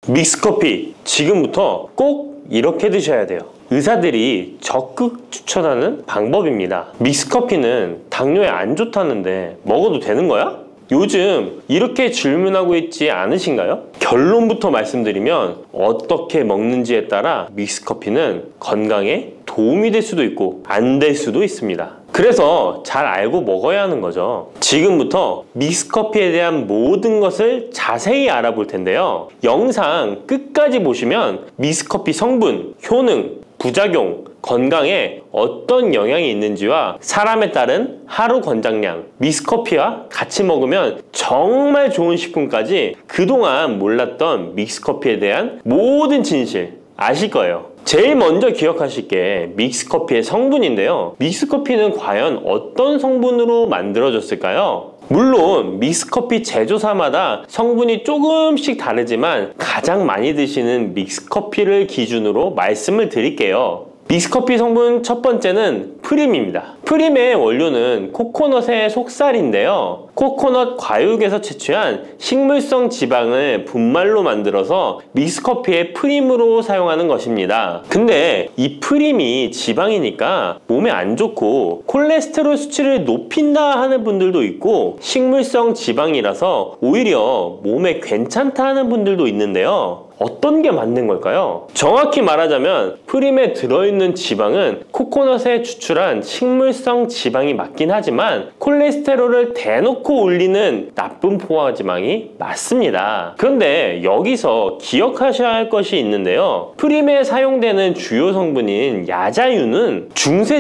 믹스커피 지금부터 꼭 이렇게 드셔야 돼요. 의사들이 적극 추천하는 방법입니다. 믹스커피는 당뇨에 안 좋다는데 먹어도 되는 거야? 요즘 이렇게 질문하고 있지 않으신가요? 결론부터 말씀드리면 어떻게 먹는지에 따라 믹스커피는 건강에 도움이 될 수도 있고 안 될 수도 있습니다. 그래서 잘 알고 먹어야 하는 거죠. 지금부터 믹스커피에 대한 모든 것을 자세히 알아볼 텐데요. 영상 끝까지 보시면 믹스커피 성분, 효능, 부작용, 건강에 어떤 영향이 있는지와 사람에 따른 하루 권장량, 믹스커피와 같이 먹으면 정말 좋은 식품까지 그동안 몰랐던 믹스커피에 대한 모든 진실 아실 거예요. 제일 먼저 기억하실 게 믹스커피의 성분인데요. 믹스커피는 과연 어떤 성분으로 만들어졌을까요? 물론 믹스커피 제조사마다 성분이 조금씩 다르지만 가장 많이 드시는 믹스커피를 기준으로 말씀을 드릴게요. 믹스커피 성분 첫 번째는 프림입니다. 프림의 원료는 코코넛의 속살인데요. 코코넛 과육에서 채취한 식물성 지방을 분말로 만들어서 믹스커피의 프림으로 사용하는 것입니다. 근데 이 프림이 지방이니까 몸에 안 좋고 콜레스테롤 수치를 높인다 하는 분들도 있고, 식물성 지방이라서 오히려 몸에 괜찮다 하는 분들도 있는데요. 어떤 게 맞는 걸까요? 정확히 말하자면 프림에 들어있는 지방은 코코넛에 추출한 식물성 지방이 맞긴 하지만 콜레스테롤을 대놓고 올리는 나쁜 포화지방이 맞습니다. 그런데 여기서 기억하셔야 할 것이 있는데요. 프림에 사용되는 주요 성분인 야자유는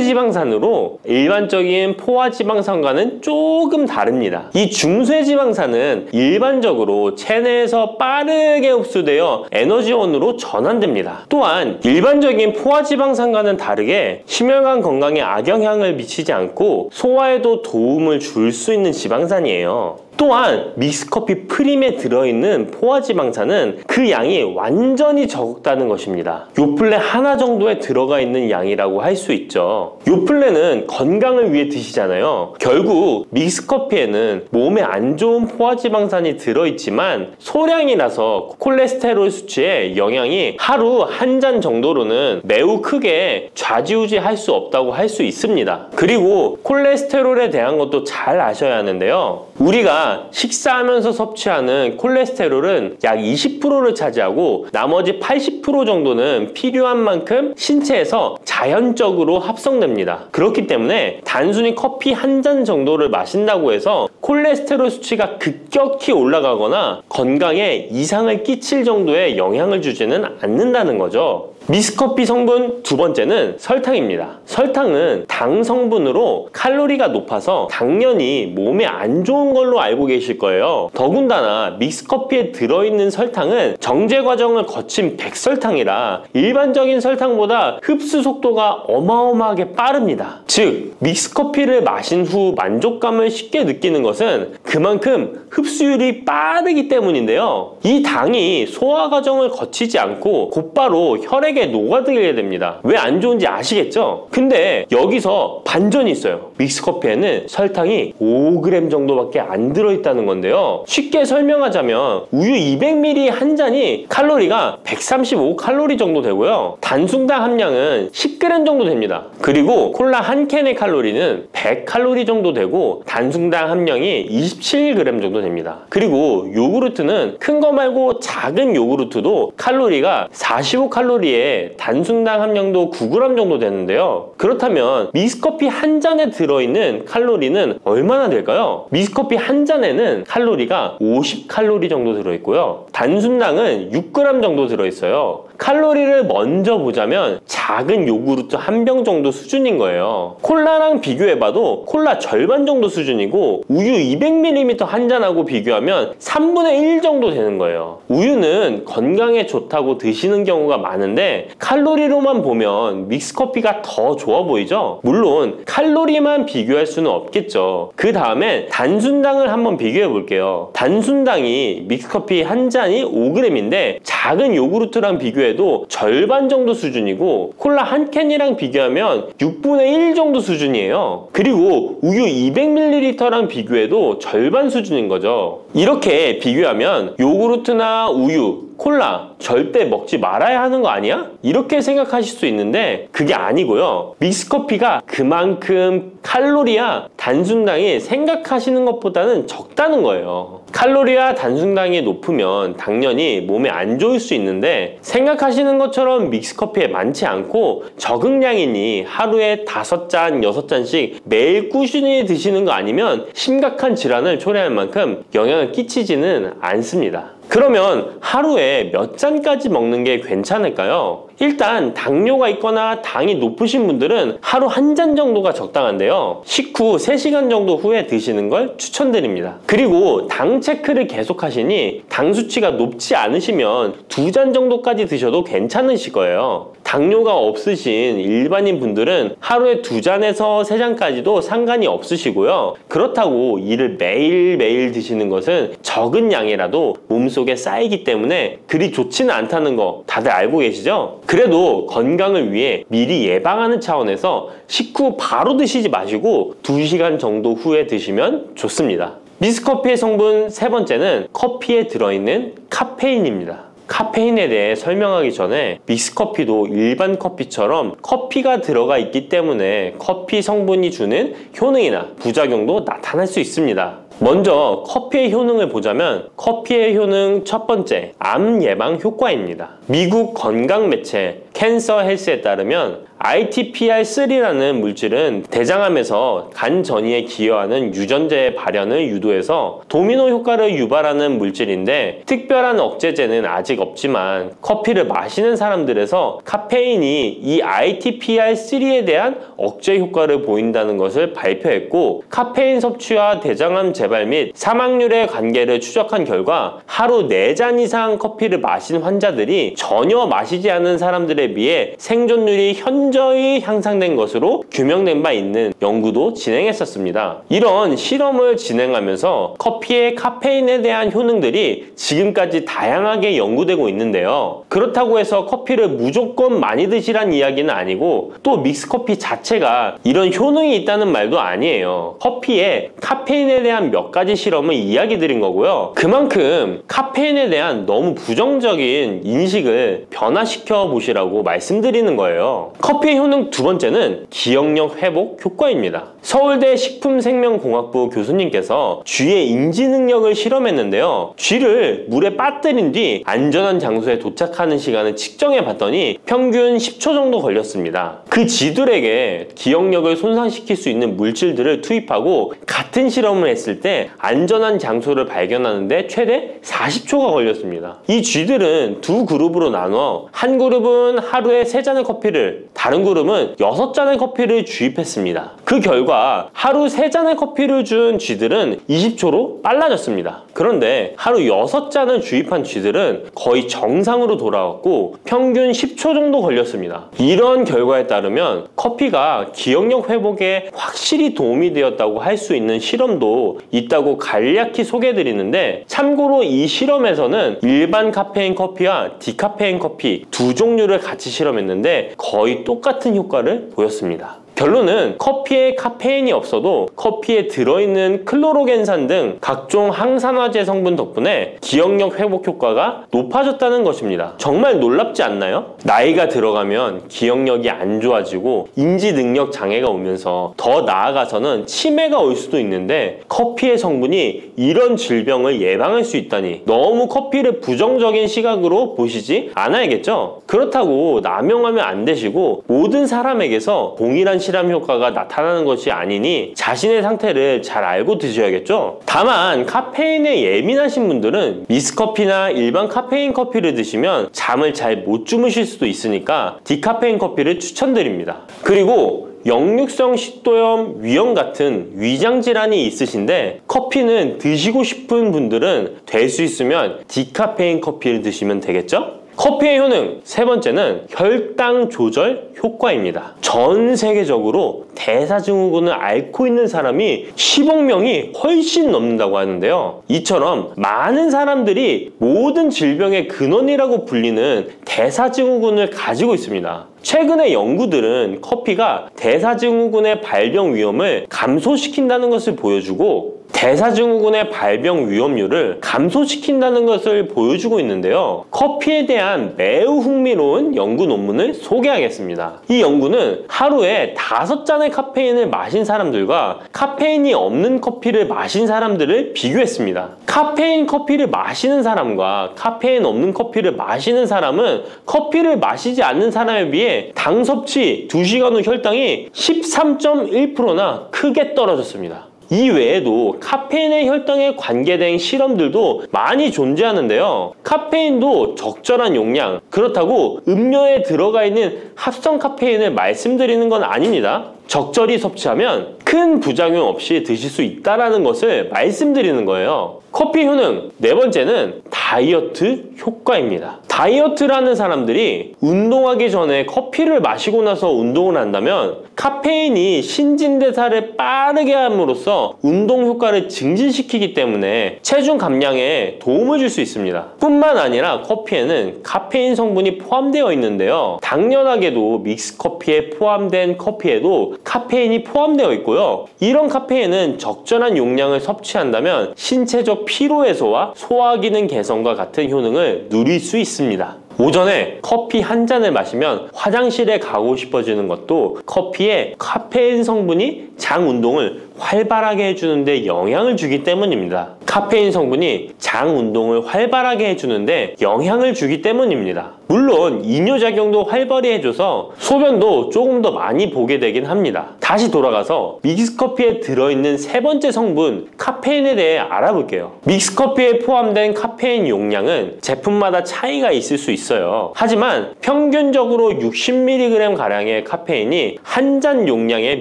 중세지방산으로 일반적인 포화지방산과는 조금 다릅니다. 이 중세지방산은 일반적으로 체내에서 빠르게 흡수되어 에너지원으로 전환됩니다. 또한 일반적인 포화지방산과는 다르게 심혈관 건강에 악영향을 미치지 않고 소화에도 도움을 줄 수 있는 지방산이에요. 또한 믹스커피 프림에 들어있는 포화지방산은 그 양이 완전히 적다는 것입니다. 요플레 하나 정도에 들어가 있는 양이라고 할 수 있죠. 요플레는 건강을 위해 드시잖아요. 결국 믹스커피에는 몸에 안 좋은 포화지방산이 들어있지만 소량이라서 콜레스테롤 수치에 영향이 하루 한 잔 정도로는 매우 크게 좌지우지할 수 없다고 할 수 있습니다. 그리고 콜레스테롤에 대한 것도 잘 아셔야 하는데요. 우리가 식사하면서 섭취하는 콜레스테롤은 약 20%를 차지하고 나머지 80% 정도는 필요한 만큼 신체에서 자연적으로 합성됩니다. 그렇기 때문에 단순히 커피 한 잔 정도를 마신다고 해서 콜레스테롤 수치가 급격히 올라가거나 건강에 이상을 끼칠 정도의 영향을 주지는 않는다는 거죠. 믹스커피 성분 두 번째는 설탕입니다. 설탕은 당 성분으로 칼로리가 높아서 당연히 몸에 안 좋은 걸로 알고 계실 거예요. 더군다나 믹스커피에 들어있는 설탕은 정제 과정을 거친 백설탕이라 일반적인 설탕보다 흡수 속도가 어마어마하게 빠릅니다. 즉 믹스커피를 마신 후 만족감을 쉽게 느끼는 것은 그만큼 흡수율이 빠르기 때문인데요. 이 당이 소화 과정을 거치지 않고 곧바로 혈액에 녹아들게 됩니다. 왜 안 좋은지 아시겠죠? 근데 여기서 반전이 있어요. 믹스커피에는 설탕이 5g 정도밖에 안 들어있다는 건데요. 쉽게 설명하자면 우유 200ml 한 잔이 칼로리가 135칼로리 정도 되고요. 단순당 함량은 10g 정도 됩니다. 그리고 콜라 한 캔의 칼로리는 100칼로리 정도 되고 단순당 함량이 27g 정도 됩니다. 그리고 요구르트는 큰 거 말고 작은 요구르트도 칼로리가 45칼로리에 단순당 함량도 9g 정도 되는데요. 그렇다면 믹스커피 한 잔에 들어있는 칼로리는 얼마나 될까요? 믹스커피 한 잔에는 칼로리가 50칼로리 정도 들어있고요. 단순당은 6g 정도 들어있어요. 칼로리를 먼저 보자면 작은 요구르트 한 병 정도 수준인 거예요. 콜라랑 비교해봐도 콜라 절반 정도 수준이고 우유 200ml 한 잔하고 비교하면 3분의 1 정도 되는 거예요. 우유는 건강에 좋다고 드시는 경우가 많은데 칼로리로만 보면 믹스커피가 더 좋아 보이죠? 물론 칼로리만 비교할 수는 없겠죠. 그 다음에 단순당을 한번 비교해 볼게요. 단순당이 믹스커피 한 잔이 5g인데 작은 요구르트랑 비교해도 절반 정도 수준이고 콜라 한 캔이랑 비교하면 6분의 1 정도 수준이에요. 그리고 우유 200ml랑 비교해도 절반 수준인 거죠. 이렇게 비교하면 요구르트나 우유 콜라 절대 먹지 말아야 하는 거 아니야? 이렇게 생각하실 수 있는데 그게 아니고요. 믹스커피가 그만큼 칼로리와 단순당이 생각하시는 것보다는 적다는 거예요. 칼로리와 단순당이 높으면 당연히 몸에 안 좋을 수 있는데 생각하시는 것처럼 믹스커피에 많지 않고 적응량이니 하루에 5잔, 6잔씩 매일 꾸준히 드시는 거 아니면 심각한 질환을 초래할 만큼 영향을 끼치지는 않습니다. 그러면 하루에 몇 잔까지 먹는 게 괜찮을까요? 일단 당뇨가 있거나 당이 높으신 분들은 하루 1잔 정도가 적당한데요. 식후 3시간 정도 후에 드시는 걸 추천드립니다. 그리고 당 체크를 계속 하시니 당 수치가 높지 않으시면 2잔 정도까지 드셔도 괜찮으실 거예요. 당뇨가 없으신 일반인 분들은 하루에 2잔에서 3잔까지도 상관이 없으시고요. 그렇다고 이를 매일매일 드시는 것은 적은 양이라도 몸속에 쌓이기 때문에 그리 좋지는 않다는 거 다들 알고 계시죠? 그래도 건강을 위해 미리 예방하는 차원에서 식후 바로 드시지 마시고 2시간 정도 후에 드시면 좋습니다. 믹스커피의 성분 3번째는 커피에 들어있는 카페인입니다. 카페인에 대해 설명하기 전에 믹스커피도 일반 커피처럼 커피가 들어가 있기 때문에 커피 성분이 주는 효능이나 부작용도 나타날 수 있습니다. 먼저 커피의 효능을 보자면 커피의 효능 첫 번째, 암 예방 효과입니다. 미국 건강 매체 캔서 헬스에 따르면 ITPR3라는 물질은 대장암에서 간 전이에 기여하는 유전자의 발현을 유도해서 도미노 효과를 유발하는 물질인데 특별한 억제제는 아직 없지만 커피를 마시는 사람들에서 카페인이 이 ITPR3에 대한 억제 효과를 보인다는 것을 발표했고 카페인 섭취와 대장암 재발 및 사망률의 관계를 추적한 결과 하루 4잔 이상 커피를 마신 환자들이 전혀 마시지 않은 사람들에 비해 생존율이 현저히 향상된 것으로 규명된 바 있는 연구도 진행했었습니다. 이런 실험을 진행하면서 커피의 카페인에 대한 효능들이 지금까지 다양하게 연구되고 있는데요. 그렇다고 해서 커피를 무조건 많이 드시란 이야기는 아니고 또 믹스커피 자체가 이런 효능이 있다는 말도 아니에요. 커피에 카페인에 대한 몇 가지 실험을 이야기 드린 거고요. 그만큼 카페인에 대한 너무 부정적인 인식을 변화시켜 보시라고 말씀드리는 거예요. 커피의 효능 두 번째는 기억력 회복 효과입니다. 서울대 식품생명공학부 교수님께서 쥐의 인지 능력을 실험했는데요. 쥐를 물에 빠뜨린 뒤 안전한 장소에 도착하는 시간을 측정해 봤더니 평균 10초 정도 걸렸습니다. 그 쥐들에게 기억력을 손상시킬 수 있는 물질들을 투입하고 같은 실험을 했을 때 안전한 장소를 발견하는데 최대 40초가 걸렸습니다. 이 쥐들은 두 그룹으로 나눠 한 그룹은 하루에 3잔의 커피를, 다른 그룹은 6잔의 커피를 주입했습니다. 그 결과 하루 3잔의 커피를 준 쥐들은 20초로 빨라졌습니다. 그런데 하루 6잔을 주입한 쥐들은 거의 정상으로 돌아왔고 평균 10초 정도 걸렸습니다. 이런 결과에 따르면 커피가 기억력 회복에 확실히 도움이 되었다고 할 수 있는 실험도 있다고 간략히 소개해드리는데 참고로 이 실험에서는 일반 카페인 커피와 디카페인 커피 두 종류를 같이 실험했는데 거의 똑같은 효과를 보였습니다. 결론은 커피에 카페인이 없어도 커피에 들어있는 클로로겐산 등 각종 항산화제 성분 덕분에 기억력 회복 효과가 높아졌다는 것입니다. 정말 놀랍지 않나요? 나이가 들어가면 기억력이 안 좋아지고 인지 능력 장애가 오면서 더 나아가서는 치매가 올 수도 있는데 커피의 성분이 이런 질병을 예방할 수 있다니 너무 커피를 부정적인 시각으로 보시지 않아야겠죠? 그렇다고 남용하면 안 되시고 모든 사람에게서 동일한 실험 효과가 나타나는 것이 아니니 자신의 상태를 잘 알고 드셔야겠죠? 다만 카페인에 예민하신 분들은 믹스커피나 일반 카페인 커피를 드시면 잠을 잘 못 주무실 수도 있으니까 디카페인 커피를 추천드립니다. 그리고 역류성 식도염, 위염 같은 위장 질환이 있으신데 커피는 드시고 싶은 분들은 될 수 있으면 디카페인 커피를 드시면 되겠죠? 커피의 효능 세 번째는 혈당 조절 효과입니다. 전 세계적으로 대사증후군을 앓고 있는 사람이 10억 명이 훨씬 넘는다고 하는데요. 이처럼 많은 사람들이 모든 질병의 근원이라고 불리는 대사증후군을 가지고 있습니다. 최근의 연구들은 커피가 대사증후군의 발병 위험을 감소시킨다는 것을 보여주고 대사증후군의 발병 위험률을 감소시킨다는 것을 보여주고 있는데요. 커피에 대한 매우 흥미로운 연구 논문을 소개하겠습니다. 이 연구는 하루에 5잔의 카페인을 마신 사람들과 카페인이 없는 커피를 마신 사람들을 비교했습니다. 카페인 커피를 마시는 사람과 카페인 없는 커피를 마시는 사람은 커피를 마시지 않는 사람에 비해 당 섭취 2시간 후 혈당이 13.1%나 크게 떨어졌습니다. 이 외에도 카페인의 혈당에 관계된 실험들도 많이 존재하는데요. 카페인도 적절한 용량, 그렇다고 음료에 들어가 있는 합성 카페인을 말씀드리는 건 아닙니다. 적절히 섭취하면 큰 부작용 없이 드실 수 있다는 것을 말씀드리는 거예요. 커피 효능, 네 번째는 다이어트 효과입니다. 다이어트라는 사람들이 운동하기 전에 커피를 마시고 나서 운동을 한다면 카페인이 신진대사를 빠르게 함으로써 운동 효과를 증진시키기 때문에 체중 감량에 도움을 줄 수 있습니다. 뿐만 아니라 커피에는 카페인 성분이 포함되어 있는데요. 당연하게도 믹스커피에 포함된 커피에도 카페인이 포함되어 있고요. 이런 카페인은 적절한 용량을 섭취한다면 신체적 피로 해소와 소화기능 개선과 같은 효능을 누릴 수 있습니다. 오전에 커피 한 잔을 마시면 화장실에 가고 싶어지는 것도 커피에 카페인 성분이 장 운동을 활발하게 해주는데 영향을 주기 때문입니다. 카페인 성분이 장 운동을 활발하게 해주는데 영향을 주기 때문입니다. 물론 이뇨작용도 활발히 해줘서 소변도 조금 더 많이 보게 되긴 합니다. 다시 돌아가서 믹스커피에 들어있는 세 번째 성분 카페인에 대해 알아볼게요. 믹스커피에 포함된 카페인 용량은 제품마다 차이가 있을 수 있어요. 하지만 평균적으로 60mg 가량의 카페인이 한 잔 용량의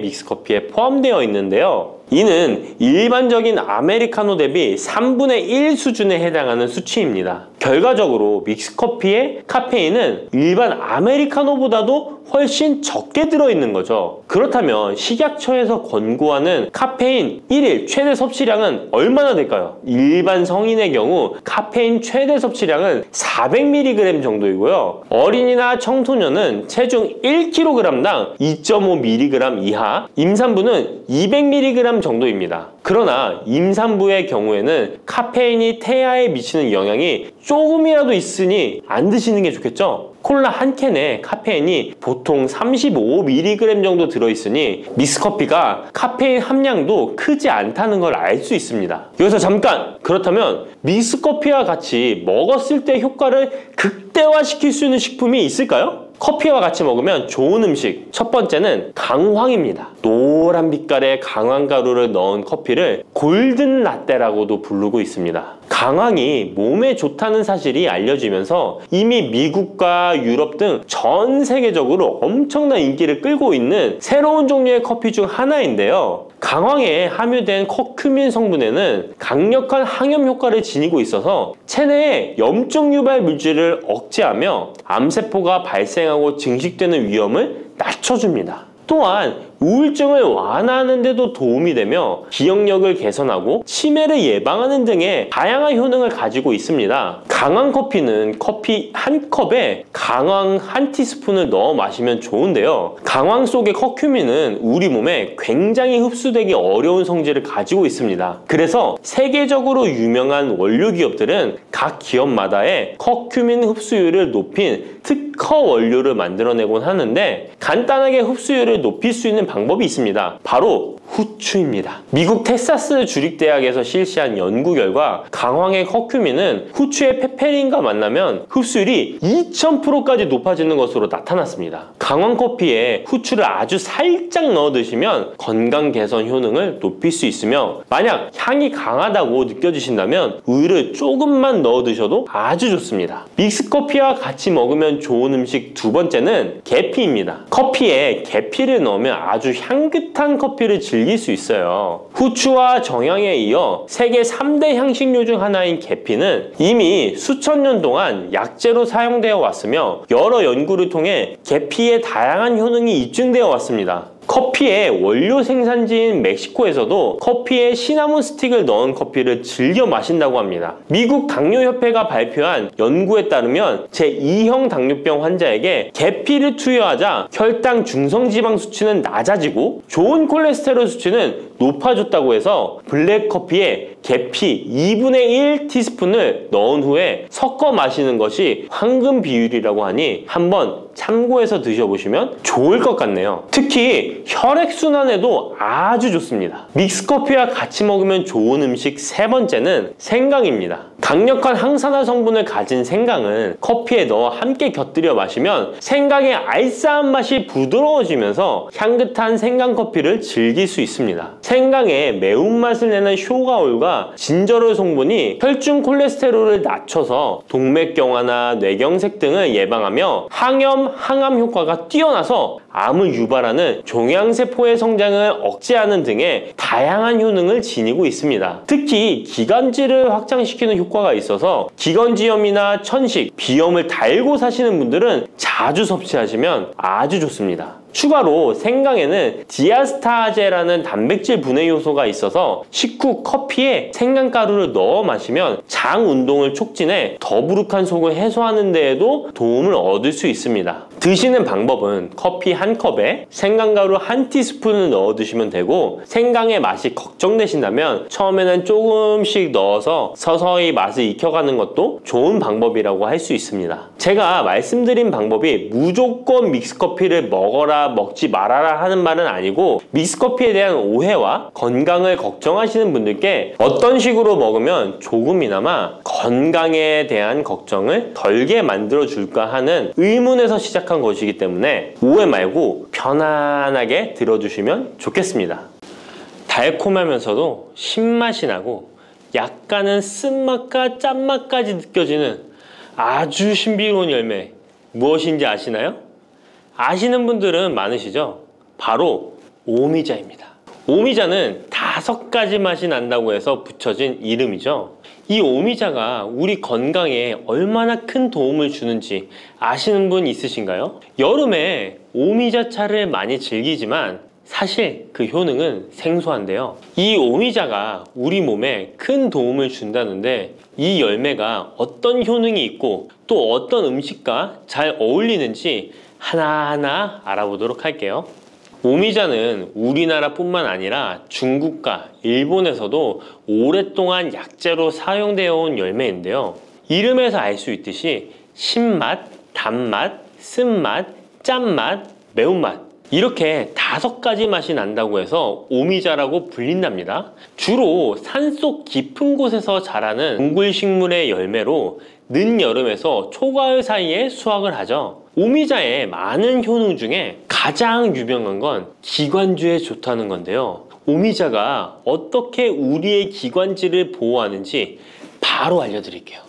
믹스커피에 포함되어 있는데요. 이는 일반적인 아메리카노 대비 3분의 1 수준에 해당하는 수치입니다. 결과적으로 믹스커피의 카페인은 일반 아메리카노보다도 훨씬 적게 들어있는 거죠. 그렇다면 식약처에서 권고하는 카페인 1일 최대 섭취량은 얼마나 될까요? 일반 성인의 경우 카페인 최대 섭취량은 400mg 정도이고요. 어린이나 청소년은 체중 1kg당 2.5mg 이하, 임산부는 200mg 정도입니다. 그러나 임산부의 경우에는 카페인이 태아에 미치는 영향이 조금이라도 있으니 안 드시는 게 좋겠죠? 콜라 한 캔에 카페인이 보통 35mg 정도 들어있으니 믹스커피가 카페인 함량도 크지 않다는 걸 알 수 있습니다. 여기서 잠깐! 그렇다면 믹스커피와 같이 먹었을 때 효과를 극대화시킬 수 있는 식품이 있을까요? 커피와 같이 먹으면 좋은 음식, 첫 번째는 강황입니다. 노란 빛깔의 강황가루를 넣은 커피를 골든 라떼라고도 부르고 있습니다. 강황이 몸에 좋다는 사실이 알려지면서 이미 미국과 유럽 등 전 세계적으로 엄청난 인기를 끌고 있는 새로운 종류의 커피 중 하나인데요. 강황에 함유된 커큐민 성분에는 강력한 항염 효과를 지니고 있어서 체내의 염증 유발 물질을 억제하며 암세포가 발생하고 증식되는 위험을 낮춰줍니다. 또한 우울증을 완화하는 데도 도움이 되며 기억력을 개선하고 치매를 예방하는 등의 다양한 효능을 가지고 있습니다. 강황 커피는 커피 한 컵에 강황 한 티스푼을 넣어 마시면 좋은데요. 강황 속의 커큐민은 우리 몸에 굉장히 흡수되기 어려운 성질을 가지고 있습니다. 그래서 세계적으로 유명한 원료 기업들은 각 기업마다의 커큐민 흡수율을 높인 특허 원료를 만들어내곤 하는데 간단하게 흡수율을 높일 수 있는 방법이 있습니다. 바로 후추입니다. 미국 텍사스 주립대학에서 실시한 연구 결과 강황의 커큐민은 후추의 페페린과 만나면 흡수율이 2000%까지 높아지는 것으로 나타났습니다. 강황 커피에 후추를 아주 살짝 넣어 드시면 건강 개선 효능을 높일 수 있으며 만약 향이 강하다고 느껴지신다면 우유를 조금만 넣어 드셔도 아주 좋습니다. 믹스커피와 같이 먹으면 좋은 음식 두 번째는 계피입니다. 커피에 계피를 넣으면 아주 향긋한 커피를 즐길 수 있어요. 후추와 정향에 이어 세계 3대 향신료 중 하나인 계피는 이미 수천 년 동안 약재로 사용되어 왔으며 여러 연구를 통해 계피의 다양한 효능이 입증되어 왔습니다. 커피의 원료 생산지인 멕시코에서도 커피에 시나몬 스틱을 넣은 커피를 즐겨 마신다고 합니다. 미국 당뇨협회가 발표한 연구에 따르면 제2형 당뇨병 환자에게 계피를 투여하자 혈당 중성지방 수치는 낮아지고 좋은 콜레스테롤 수치는 높아졌다고 해서 블랙커피에 계피 2분의 1 티스푼을 넣은 후에 섞어 마시는 것이 황금 비율이라고 하니 한번 참고해서 드셔보시면 좋을 것 같네요. 특히 혈액순환에도 아주 좋습니다. 믹스커피와 같이 먹으면 좋은 음식 세 번째는 생강입니다. 강력한 항산화 성분을 가진 생강은 커피에 넣어 함께 곁들여 마시면 생강의 알싸한 맛이 부드러워지면서 향긋한 생강커피를 즐길 수 있습니다. 생강의 매운맛을 내는 쇼가올과 진저롤 성분이 혈중 콜레스테롤을 낮춰서 동맥경화나 뇌경색 등을 예방하며 항염, 항암 효과가 뛰어나서 암을 유발하는 종양세포의 성장을 억제하는 등의 다양한 효능을 지니고 있습니다. 특히 기관지를 확장시키는 효과가 있어서 기관지염이나 천식, 비염을 달고 사시는 분들은 자주 섭취하시면 아주 좋습니다. 추가로 생강에는 디아스타제라는 단백질 분해 요소가 있어서 식후 커피에 생강가루를 넣어 마시면 장 운동을 촉진해 더부룩한 속을 해소하는 데에도 도움을 얻을 수 있습니다. 드시는 방법은 커피 한 컵에 생강가루 한 티스푼을 넣어 드시면 되고, 생강의 맛이 걱정되신다면 처음에는 조금씩 넣어서 서서히 맛을 익혀가는 것도 좋은 방법이라고 할 수 있습니다. 제가 말씀드린 방법이 무조건 믹스커피를 먹어라 먹지 말아라 하는 말은 아니고, 믹스커피에 대한 오해와 건강을 걱정하시는 분들께 어떤 식으로 먹으면 조금이나마 건강에 대한 걱정을 덜게 만들어 줄까 하는 의문에서 시작한 것이기 때문에 오해 말고 편안하게 들어주시면 좋겠습니다. 달콤하면서도 신맛이 나고 약간은 쓴맛과 짠맛까지 느껴지는 아주 신비로운 열매, 무엇인지 아시나요? 아시는 분들은 많으시죠? 바로 오미자입니다. 오미자는 5가지 맛이 난다고 해서 붙여진 이름이죠. 이 오미자가 우리 건강에 얼마나 큰 도움을 주는지 아시는 분 있으신가요? 여름에 오미자차를 많이 즐기지만 사실 그 효능은 생소한데요. 이 오미자가 우리 몸에 큰 도움을 준다는데, 이 열매가 어떤 효능이 있고 또 어떤 음식과 잘 어울리는지 하나하나 알아보도록 할게요. 오미자는 우리나라뿐만 아니라 중국과 일본에서도 오랫동안 약재로 사용되어 온 열매인데요. 이름에서 알 수 있듯이 신맛, 단맛, 쓴맛, 짠맛, 매운맛, 이렇게 5가지 맛이 난다고 해서 오미자라고 불린답니다. 주로 산속 깊은 곳에서 자라는 동굴식물의 열매로 늦여름에서 초가을 사이에 수확을 하죠. 오미자의 많은 효능 중에 가장 유명한 건 기관지에 좋다는 건데요. 오미자가 어떻게 우리의 기관지를 보호하는지 바로 알려드릴게요.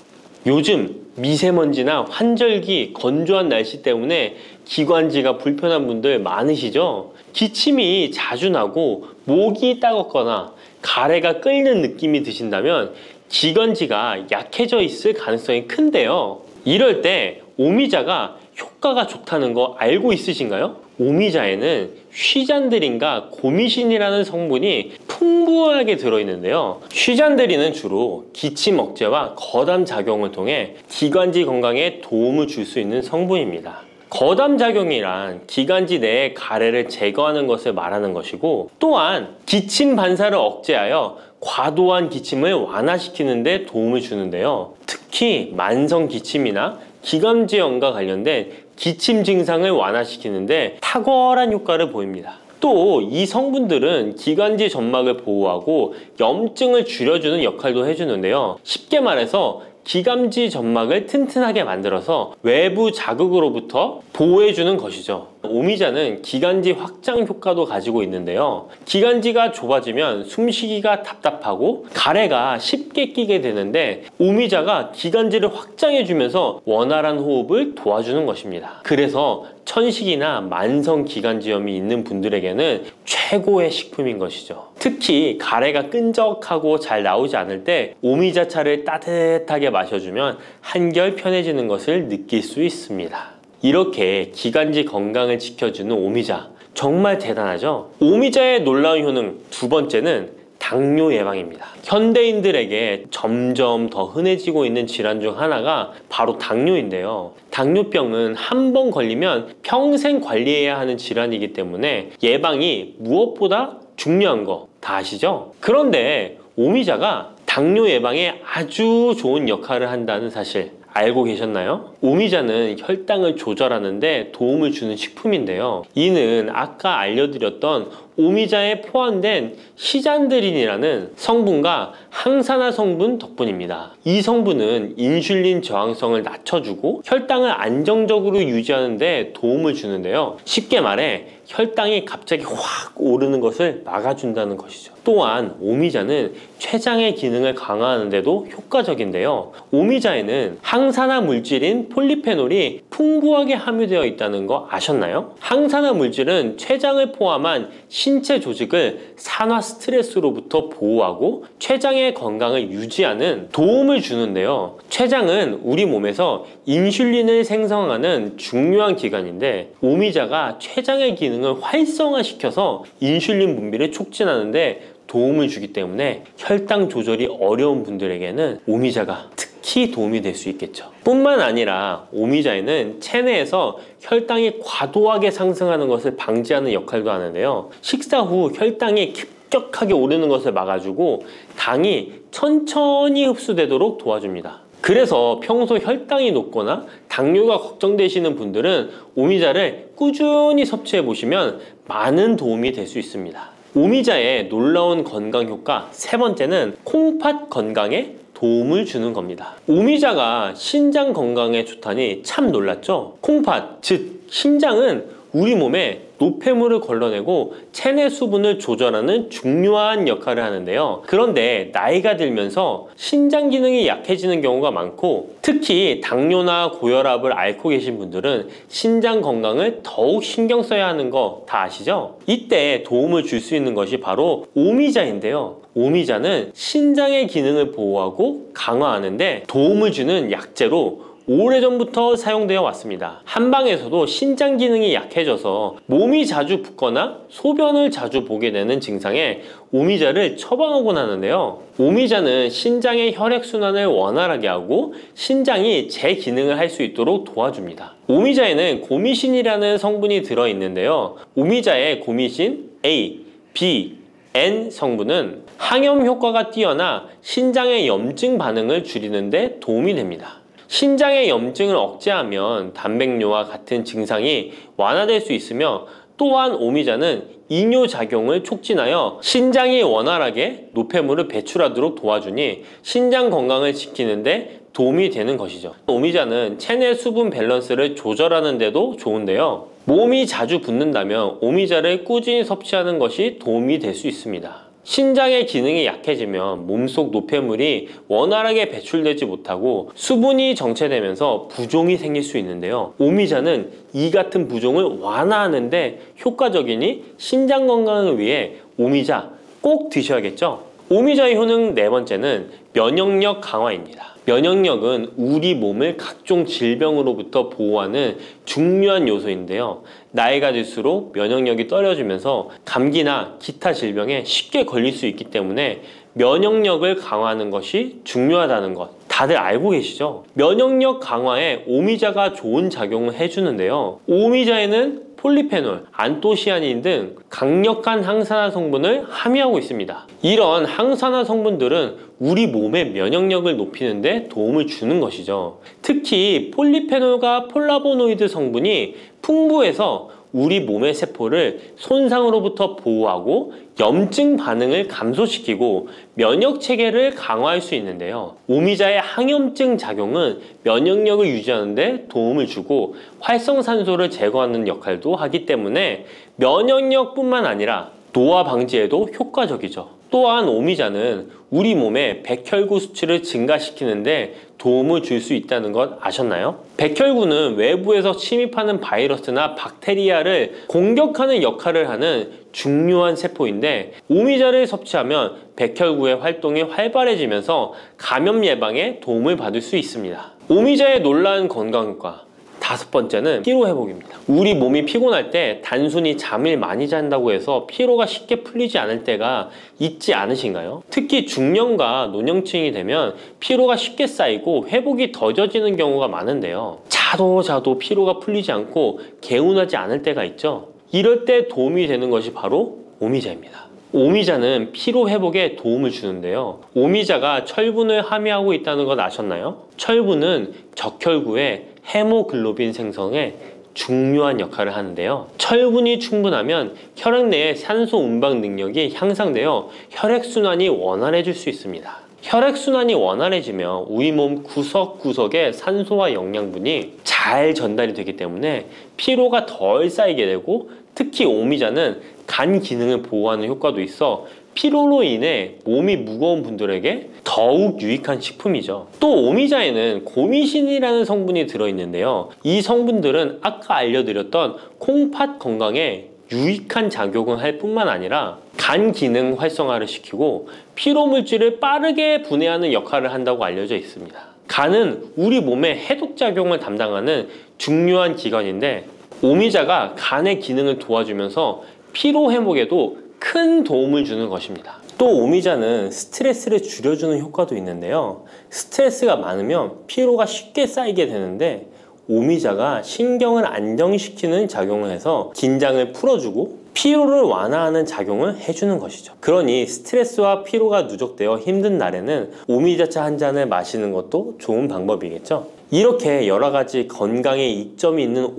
요즘 미세먼지나 환절기, 건조한 날씨 때문에 기관지가 불편한 분들 많으시죠? 기침이 자주 나고 목이 따갑거나 가래가 끓는 느낌이 드신다면 기관지가 약해져 있을 가능성이 큰데요. 이럴 때 오미자가 효과가 좋다는 거 알고 있으신가요? 오미자에는 휘잔드린과 고미신이라는 성분이 풍부하게 들어있는데요. 휘잔드린은 주로 기침 억제와 거담 작용을 통해 기관지 건강에 도움을 줄 수 있는 성분입니다. 거담 작용이란 기관지 내의 가래를 제거하는 것을 말하는 것이고, 또한 기침 반사를 억제하여 과도한 기침을 완화시키는 데 도움을 주는데요. 특히 만성 기침이나 기관지염과 관련된 기침 증상을 완화시키는데 탁월한 효과를 보입니다. 또 이 성분들은 기관지 점막을 보호하고 염증을 줄여주는 역할도 해주는데요. 쉽게 말해서 기관지 점막을 튼튼하게 만들어서 외부 자극으로부터 보호해주는 것이죠. 오미자는 기관지 확장 효과도 가지고 있는데요. 기관지가 좁아지면 숨쉬기가 답답하고 가래가 쉽게 끼게 되는데, 오미자가 기관지를 확장해주면서 원활한 호흡을 도와주는 것입니다. 그래서 천식이나 만성 기관지염이 있는 분들에게는 최고의 식품인 것이죠. 특히 가래가 끈적하고 잘 나오지 않을 때 오미자차를 따뜻하게 마셔주면 한결 편해지는 것을 느낄 수 있습니다. 이렇게 기관지 건강을 지켜주는 오미자, 정말 대단하죠? 오미자의 놀라운 효능 두 번째는 당뇨 예방입니다. 현대인들에게 점점 더 흔해지고 있는 질환 중 하나가 바로 당뇨인데요. 당뇨병은 한 번 걸리면 평생 관리해야 하는 질환이기 때문에 예방이 무엇보다 중요한 거 다 아시죠? 그런데 오미자가 당뇨 예방에 아주 좋은 역할을 한다는 사실 알고 계셨나요? 오미자는 혈당을 조절하는데 도움을 주는 식품인데요. 이는 아까 알려드렸던 오미자에 포함된 시잔드린이라는 성분과 항산화 성분 덕분입니다. 이 성분은 인슐린 저항성을 낮춰주고 혈당을 안정적으로 유지하는 데 도움을 주는데요. 쉽게 말해 혈당이 갑자기 확 오르는 것을 막아준다는 것이죠. 또한 오미자는 췌장의 기능을 강화하는 데도 효과적인데요. 오미자에는 항산화 물질인 폴리페놀이 풍부하게 함유되어 있다는 거 아셨나요? 항산화 물질은 췌장을 포함한 신체 조직을 산화 스트레스로부터 보호하고 췌장의 건강을 유지하는 도움을 주는데요. 췌장은 우리 몸에서 인슐린을 생성하는 중요한 기관인데 오미자가 췌장의 기능을 활성화시켜서 인슐린 분비를 촉진하는데 도움을 주기 때문에 혈당 조절이 어려운 분들에게는 오미자가 특히 도움이 될 수 있겠죠. 뿐만 아니라 오미자에는 체내에서 혈당이 과도하게 상승하는 것을 방지하는 역할도 하는데요. 식사 후 혈당이 급격하게 오르는 것을 막아주고 당이 천천히 흡수되도록 도와줍니다. 그래서 평소 혈당이 높거나 당뇨가 걱정되시는 분들은 오미자를 꾸준히 섭취해 보시면 많은 도움이 될 수 있습니다. 오미자의 놀라운 건강 효과 세 번째는 콩팥 건강에 도움을 주는 겁니다. 오미자가 신장 건강에 좋다니 참 놀랐죠? 콩팥, 즉 신장은 우리 몸에 노폐물을 걸러내고 체내 수분을 조절하는 중요한 역할을 하는데요. 그런데 나이가 들면서 신장 기능이 약해지는 경우가 많고 특히 당뇨나 고혈압을 앓고 계신 분들은 신장 건강을 더욱 신경 써야 하는 거 다 아시죠? 이때 도움을 줄 수 있는 것이 바로 오미자인데요. 오미자는 신장의 기능을 보호하고 강화하는데 도움을 주는 약재로 오래전부터 사용되어 왔습니다. 한방에서도 신장 기능이 약해져서 몸이 자주 붓거나 소변을 자주 보게 되는 증상에 오미자를 처방하곤 하는데요. 오미자는 신장의 혈액순환을 원활하게 하고 신장이 제 기능을 할 수 있도록 도와줍니다. 오미자에는 고미신이라는 성분이 들어있는데요. 오미자의 고미신 A, B, N 성분은 항염 효과가 뛰어나 신장의 염증 반응을 줄이는 데 도움이 됩니다. 신장의 염증을 억제하면 단백뇨와 같은 증상이 완화될 수 있으며 또한 오미자는 이뇨작용을 촉진하여 신장이 원활하게 노폐물을 배출하도록 도와주니 신장 건강을 지키는 데 도움이 되는 것이죠. 오미자는 체내 수분 밸런스를 조절하는 데도 좋은데요. 몸이 자주 붓는다면 오미자를 꾸준히 섭취하는 것이 도움이 될 수 있습니다. 신장의 기능이 약해지면 몸속 노폐물이 원활하게 배출되지 못하고 수분이 정체되면서 부종이 생길 수 있는데요. 오미자는 이 같은 부종을 완화하는데 효과적이니 신장 건강을 위해 오미자 꼭 드셔야겠죠? 오미자의 효능 네 번째는 면역력 강화입니다. 면역력은 우리 몸을 각종 질병으로부터 보호하는 중요한 요소인데요. 나이가 들수록 면역력이 떨어지면서 감기나 기타 질병에 쉽게 걸릴 수 있기 때문에 면역력을 강화하는 것이 중요하다는 것 다들 알고 계시죠? 면역력 강화에 오미자가 좋은 작용을 해주는데요. 오미자에는 폴리페놀, 안토시아닌 등 강력한 항산화 성분을 함유하고 있습니다. 이런 항산화 성분들은 우리 몸의 면역력을 높이는 데 도움을 주는 것이죠. 특히 폴리페놀과 폴라보노이드 성분이 풍부해서 우리 몸의 세포를 손상으로부터 보호하고 염증 반응을 감소시키고 면역 체계를 강화할 수 있는데요. 오미자의 항염증 작용은 면역력을 유지하는 데 도움을 주고 활성산소를 제거하는 역할도 하기 때문에 면역력뿐만 아니라 노화 방지에도 효과적이죠. 또한 오미자는 우리 몸의 백혈구 수치를 증가시키는데 도움을 줄 수 있다는 것 아셨나요? 백혈구는 외부에서 침입하는 바이러스나 박테리아를 공격하는 역할을 하는 중요한 세포인데 오미자를 섭취하면 백혈구의 활동이 활발해지면서 감염 예방에 도움을 받을 수 있습니다. 오미자의 놀라운 건강 효과 다섯 번째는 피로 회복입니다. 우리 몸이 피곤할 때 단순히 잠을 많이 잔다고 해서 피로가 쉽게 풀리지 않을 때가 있지 않으신가요? 특히 중년과 노년층이 되면 피로가 쉽게 쌓이고 회복이 더뎌지는 경우가 많은데요. 자도 피로가 풀리지 않고 개운하지 않을 때가 있죠. 이럴 때 도움이 되는 것이 바로 오미자입니다. 오미자는 피로 회복에 도움을 주는데요. 오미자가 철분을 함유하고 있다는 것 아셨나요? 철분은 적혈구의 헤모글로빈 생성에 중요한 역할을 하는데요. 철분이 충분하면 혈액 내의 산소 운반 능력이 향상되어 혈액순환이 원활해질 수 있습니다. 혈액순환이 원활해지면 우리 몸 구석구석에 산소와 영양분이 잘 전달이 되기 때문에 피로가 덜 쌓이게 되고, 특히 오미자는 간 기능을 보호하는 효과도 있어 피로로 인해 몸이 무거운 분들에게 더욱 유익한 식품이죠. 또 오미자에는 고미신이라는 성분이 들어있는데요. 이 성분들은 아까 알려드렸던 콩팥 건강에 유익한 작용을 할 뿐만 아니라 간 기능 활성화를 시키고 피로 물질을 빠르게 분해하는 역할을 한다고 알려져 있습니다. 간은 우리 몸의 해독작용을 담당하는 중요한 기관인데, 오미자가 간의 기능을 도와주면서 피로 회복에도 큰 도움을 주는 것입니다. 또 오미자는 스트레스를 줄여주는 효과도 있는데요. 스트레스가 많으면 피로가 쉽게 쌓이게 되는데, 오미자가 신경을 안정시키는 작용을 해서 긴장을 풀어주고 피로를 완화하는 작용을 해주는 것이죠. 그러니 스트레스와 피로가 누적되어 힘든 날에는 오미자차 한 잔을 마시는 것도 좋은 방법이겠죠. 이렇게 여러 가지 건강에 이점이 있는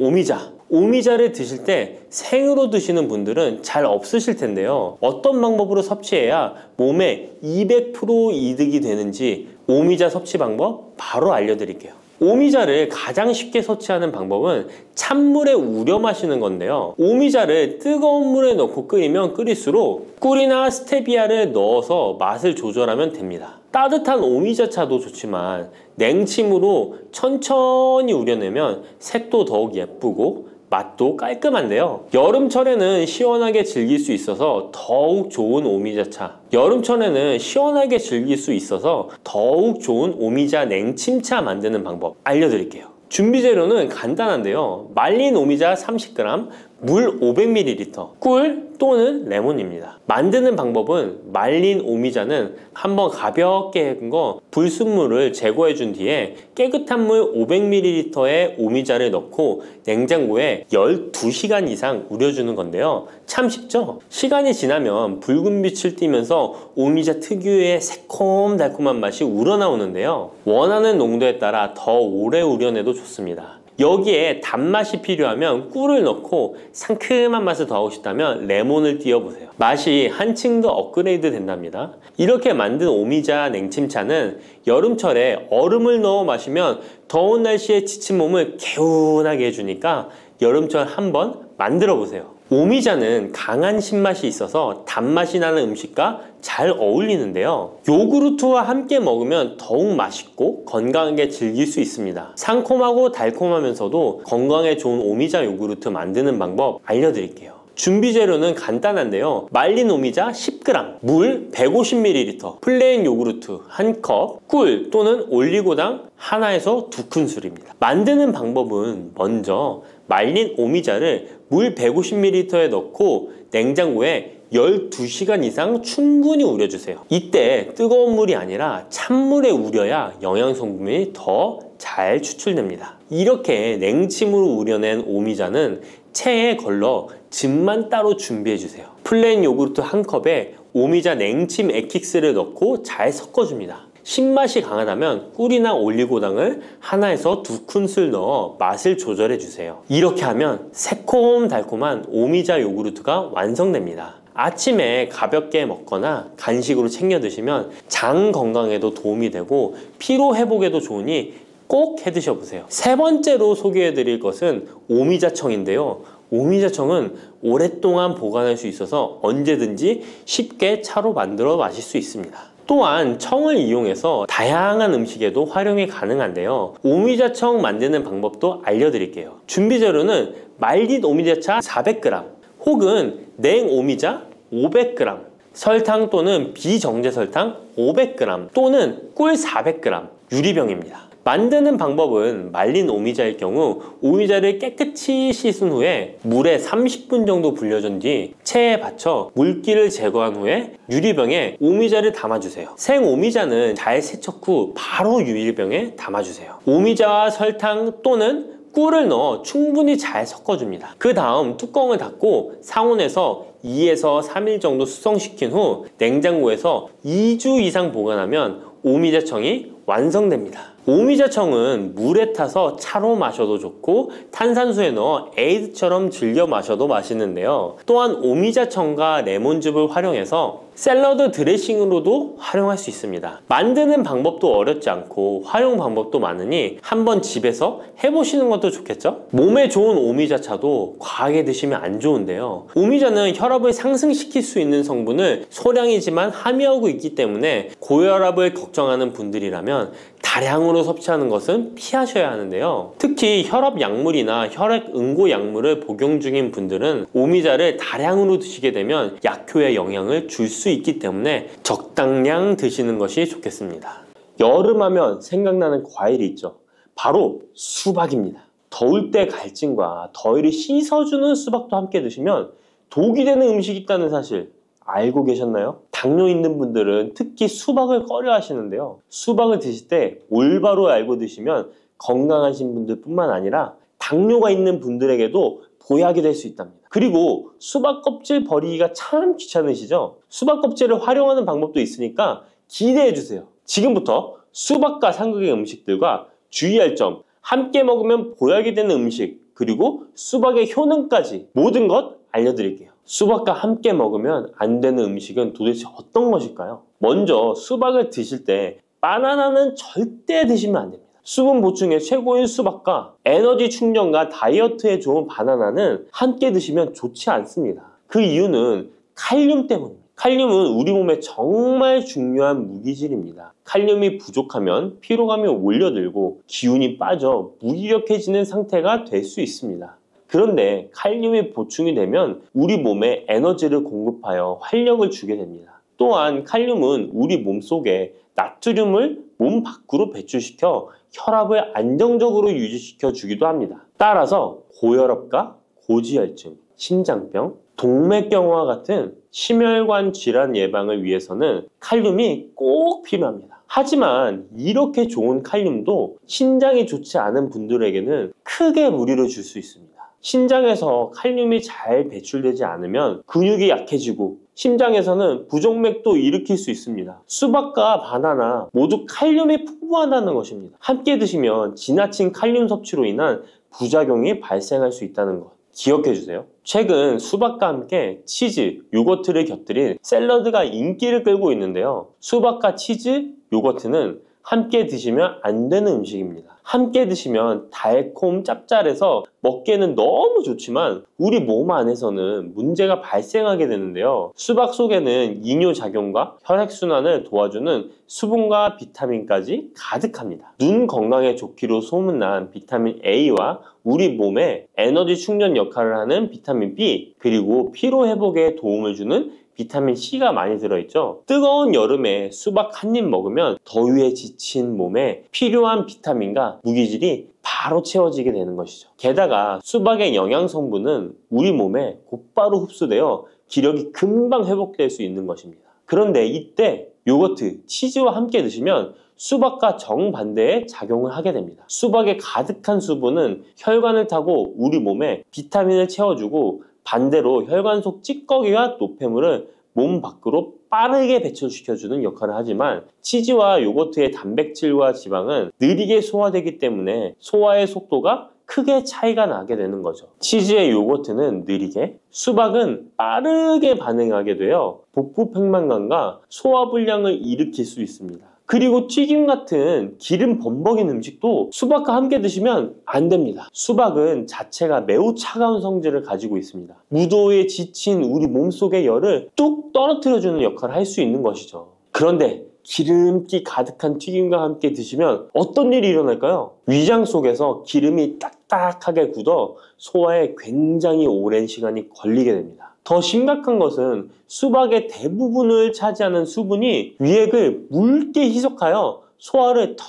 오미자를 드실 때 생으로 드시는 분들은 잘 없으실 텐데요. 어떤 방법으로 섭취해야 몸에 200% 이득이 되는지 오미자 섭취 방법 바로 알려드릴게요. 오미자를 가장 쉽게 섭취하는 방법은 찬물에 우려 마시는 건데요. 오미자를 뜨거운 물에 넣고 끓이면 끓일수록 꿀이나 스테비아를 넣어서 맛을 조절하면 됩니다. 따뜻한 오미자차도 좋지만 냉침으로 천천히 우려내면 색도 더욱 예쁘고 맛도 깔끔한데요. 여름철에는 시원하게 즐길 수 있어서 더욱 좋은 오미자차, 여름철에는 시원하게 즐길 수 있어서 더욱 좋은 오미자 냉침차 만드는 방법 알려드릴게요. 준비 재료는 간단한데요. 말린 오미자 30g, 물 500ml, 꿀 또는 레몬입니다. 만드는 방법은 말린 오미자는 한번 가볍게 헹궈 불순물을 제거해 준 뒤에 깨끗한 물 500ml에 오미자를 넣고 냉장고에 12시간 이상 우려주는 건데요. 참 쉽죠? 시간이 지나면 붉은 빛을 띠면서 오미자 특유의 새콤달콤한 맛이 우러나오는데요. 원하는 농도에 따라 더 오래 우려내도 좋습니다. 여기에 단맛이 필요하면 꿀을 넣고 상큼한 맛을 더하고 싶다면 레몬을 띄워보세요. 맛이 한층 더 업그레이드 된답니다. 이렇게 만든 오미자 냉침차는 여름철에 얼음을 넣어 마시면 더운 날씨에 지친 몸을 개운하게 해주니까 여름철 한번 만들어 보세요. 오미자는 강한 신맛이 있어서 단맛이 나는 음식과 잘 어울리는데요. 요구르트와 함께 먹으면 더욱 맛있고 건강하게 즐길 수 있습니다. 상콤하고 달콤하면서도 건강에 좋은 오미자 요구르트 만드는 방법 알려드릴게요. 준비 재료는 간단한데요. 말린 오미자 10g, 물 150ml, 플레인 요구르트 1컵, 꿀 또는 올리고당 하나에서 2큰술입니다. 만드는 방법은 먼저 말린 오미자를 물 150ml에 넣고 냉장고에 12시간 이상 충분히 우려주세요. 이때 뜨거운 물이 아니라 찬물에 우려야 영양성분이 더 잘 추출됩니다. 이렇게 냉침으로 우려낸 오미자는 체에 걸러 즙만 따로 준비해주세요. 플레인 요구르트 1컵에 오미자 냉침 액기스를 넣고 잘 섞어줍니다. 신맛이 강하다면 꿀이나 올리고당을 하나에서 2큰술 넣어 맛을 조절해주세요. 이렇게 하면 새콤달콤한 오미자 요구르트가 완성됩니다. 아침에 가볍게 먹거나 간식으로 챙겨 드시면 장 건강에도 도움이 되고 피로 회복에도 좋으니 꼭 해 드셔보세요. 세 번째로 소개해 드릴 것은 오미자청인데요. 오미자청은 오랫동안 보관할 수 있어서 언제든지 쉽게 차로 만들어 마실 수 있습니다. 또한 청을 이용해서 다양한 음식에도 활용이 가능한데요. 오미자청 만드는 방법도 알려드릴게요. 준비 재료는 말린 오미자차 400g 혹은 냉 오미자 500g, 설탕 또는 비정제 설탕 500g 또는 꿀 400g, 유리병입니다. 만드는 방법은 말린 오미자일 경우 오미자를 깨끗이 씻은 후에 물에 30분 정도 불려준 뒤 체에 받쳐 물기를 제거한 후에 유리병에 오미자를 담아주세요. 생 오미자는 잘 세척 후 바로 유리병에 담아주세요. 오미자와 설탕 또는 꿀을 넣어 충분히 잘 섞어줍니다. 그 다음 뚜껑을 닫고 상온에서 2에서 3일 정도 숙성시킨 후 냉장고에서 2주 이상 보관하면 오미자청이 완성됩니다. 오미자청은 물에 타서 차로 마셔도 좋고 탄산수에 넣어 에이드처럼 즐겨 마셔도 맛있는데요. 또한 오미자청과 레몬즙을 활용해서 샐러드 드레싱으로도 활용할 수 있습니다. 만드는 방법도 어렵지 않고 활용 방법도 많으니 한번 집에서 해보시는 것도 좋겠죠? 몸에 좋은 오미자차도 과하게 드시면 안 좋은데요. 오미자는 혈압을 상승시킬 수 있는 성분을 소량이지만 함유하고 있기 때문에 고혈압을 걱정하는 분들이라면 다량으로 섭취하는 것은 피하셔야 하는데요. 특히 혈압 약물이나 혈액 응고 약물을 복용 중인 분들은 오미자를 다량으로 드시게 되면 약효에 영향을 줄 수 있기 때문에 적당량 드시는 것이 좋겠습니다. 여름하면 생각나는 과일이 있죠. 바로 수박입니다. 더울 때 갈증과 더위를 씻어주는 수박도 함께 드시면 독이 되는 음식이 있다는 사실 알고 계셨나요? 당뇨 있는 분들은 특히 수박을 꺼려 하시는데요. 수박을 드실 때 올바로 알고 드시면 건강하신 분들 뿐만 아니라 당뇨가 있는 분들에게도 보약이 될 수 있답니다. 그리고 수박 껍질 버리기가 참 귀찮으시죠? 수박 껍질을 활용하는 방법도 있으니까 기대해 주세요. 지금부터 수박과 상극의 음식들과 주의할 점, 함께 먹으면 보약이 되는 음식, 그리고 수박의 효능까지 모든 것 알려드릴게요. 수박과 함께 먹으면 안 되는 음식은 도대체 어떤 것일까요? 먼저 수박을 드실 때 바나나는 절대 드시면 안 됩니다. 수분 보충에 최고인 수박과 에너지 충전과 다이어트에 좋은 바나나는 함께 드시면 좋지 않습니다. 그 이유는 칼륨 때문입니다. 칼륨은 우리 몸에 정말 중요한 무기질입니다. 칼륨이 부족하면 피로감이 올려들고 기운이 빠져 무기력해지는 상태가 될 수 있습니다. 그런데 칼륨이 보충이 되면 우리 몸에 에너지를 공급하여 활력을 주게 됩니다. 또한 칼륨은 우리 몸속에 나트륨을 몸 밖으로 배출시켜 혈압을 안정적으로 유지시켜 주기도 합니다. 따라서 고혈압과 고지혈증, 심장병, 동맥경화와 같은 심혈관 질환 예방을 위해서는 칼륨이 꼭 필요합니다. 하지만 이렇게 좋은 칼륨도 신장이 좋지 않은 분들에게는 크게 무리를 줄 수 있습니다. 신장에서 칼륨이 잘 배출되지 않으면 근육이 약해지고 심장에서는 부정맥도 일으킬 수 있습니다. 수박과 바나나 모두 칼륨이 풍부하다는 것입니다. 함께 드시면 지나친 칼륨 섭취로 인한 부작용이 발생할 수 있다는 것 기억해 주세요. 최근 수박과 함께 치즈, 요거트를 곁들인 샐러드가 인기를 끌고 있는데요. 수박과 치즈, 요거트는 함께 드시면 안 되는 음식입니다. 함께 드시면 달콤 짭짤해서 먹기에는 너무 좋지만 우리 몸 안에서는 문제가 발생하게 되는데요. 수박 속에는 이뇨작용과 혈액순환을 도와주는 수분과 비타민까지 가득합니다. 눈 건강에 좋기로 소문난 비타민 A와 우리 몸에 에너지 충전 역할을 하는 비타민 B, 그리고 피로 회복에 도움을 주는 비타민 C가 많이 들어있죠. 뜨거운 여름에 수박 한 입 먹으면 더위에 지친 몸에 필요한 비타민과 무기질이 바로 채워지게 되는 것이죠. 게다가 수박의 영양 성분은 우리 몸에 곧바로 흡수되어 기력이 금방 회복될 수 있는 것입니다. 그런데 이때 요거트, 치즈와 함께 드시면 수박과 정반대의 작용을 하게 됩니다. 수박에 가득한 수분은 혈관을 타고 우리 몸에 비타민을 채워주고 반대로 혈관 속 찌꺼기와 노폐물을 몸 밖으로 빠르게 배출시켜주는 역할을 하지만 치즈와 요거트의 단백질과 지방은 느리게 소화되기 때문에 소화의 속도가 크게 차이가 나게 되는 거죠. 치즈의 요거트는 느리게, 수박은 빠르게 반응하게 되어 복부 팽만감과 소화불량을 일으킬 수 있습니다. 그리고 튀김 같은 기름 범벅인 음식도 수박과 함께 드시면 안 됩니다. 수박은 자체가 매우 차가운 성질을 가지고 있습니다. 무더위에 지친 우리 몸속의 열을 뚝 떨어뜨려주는 역할을 할 수 있는 것이죠. 그런데 기름기 가득한 튀김과 함께 드시면 어떤 일이 일어날까요? 위장 속에서 기름이 딱딱하게 굳어 소화에 굉장히 오랜 시간이 걸리게 됩니다. 더 심각한 것은 수박의 대부분을 차지하는 수분이 위액을 묽게 희석하여 소화를 더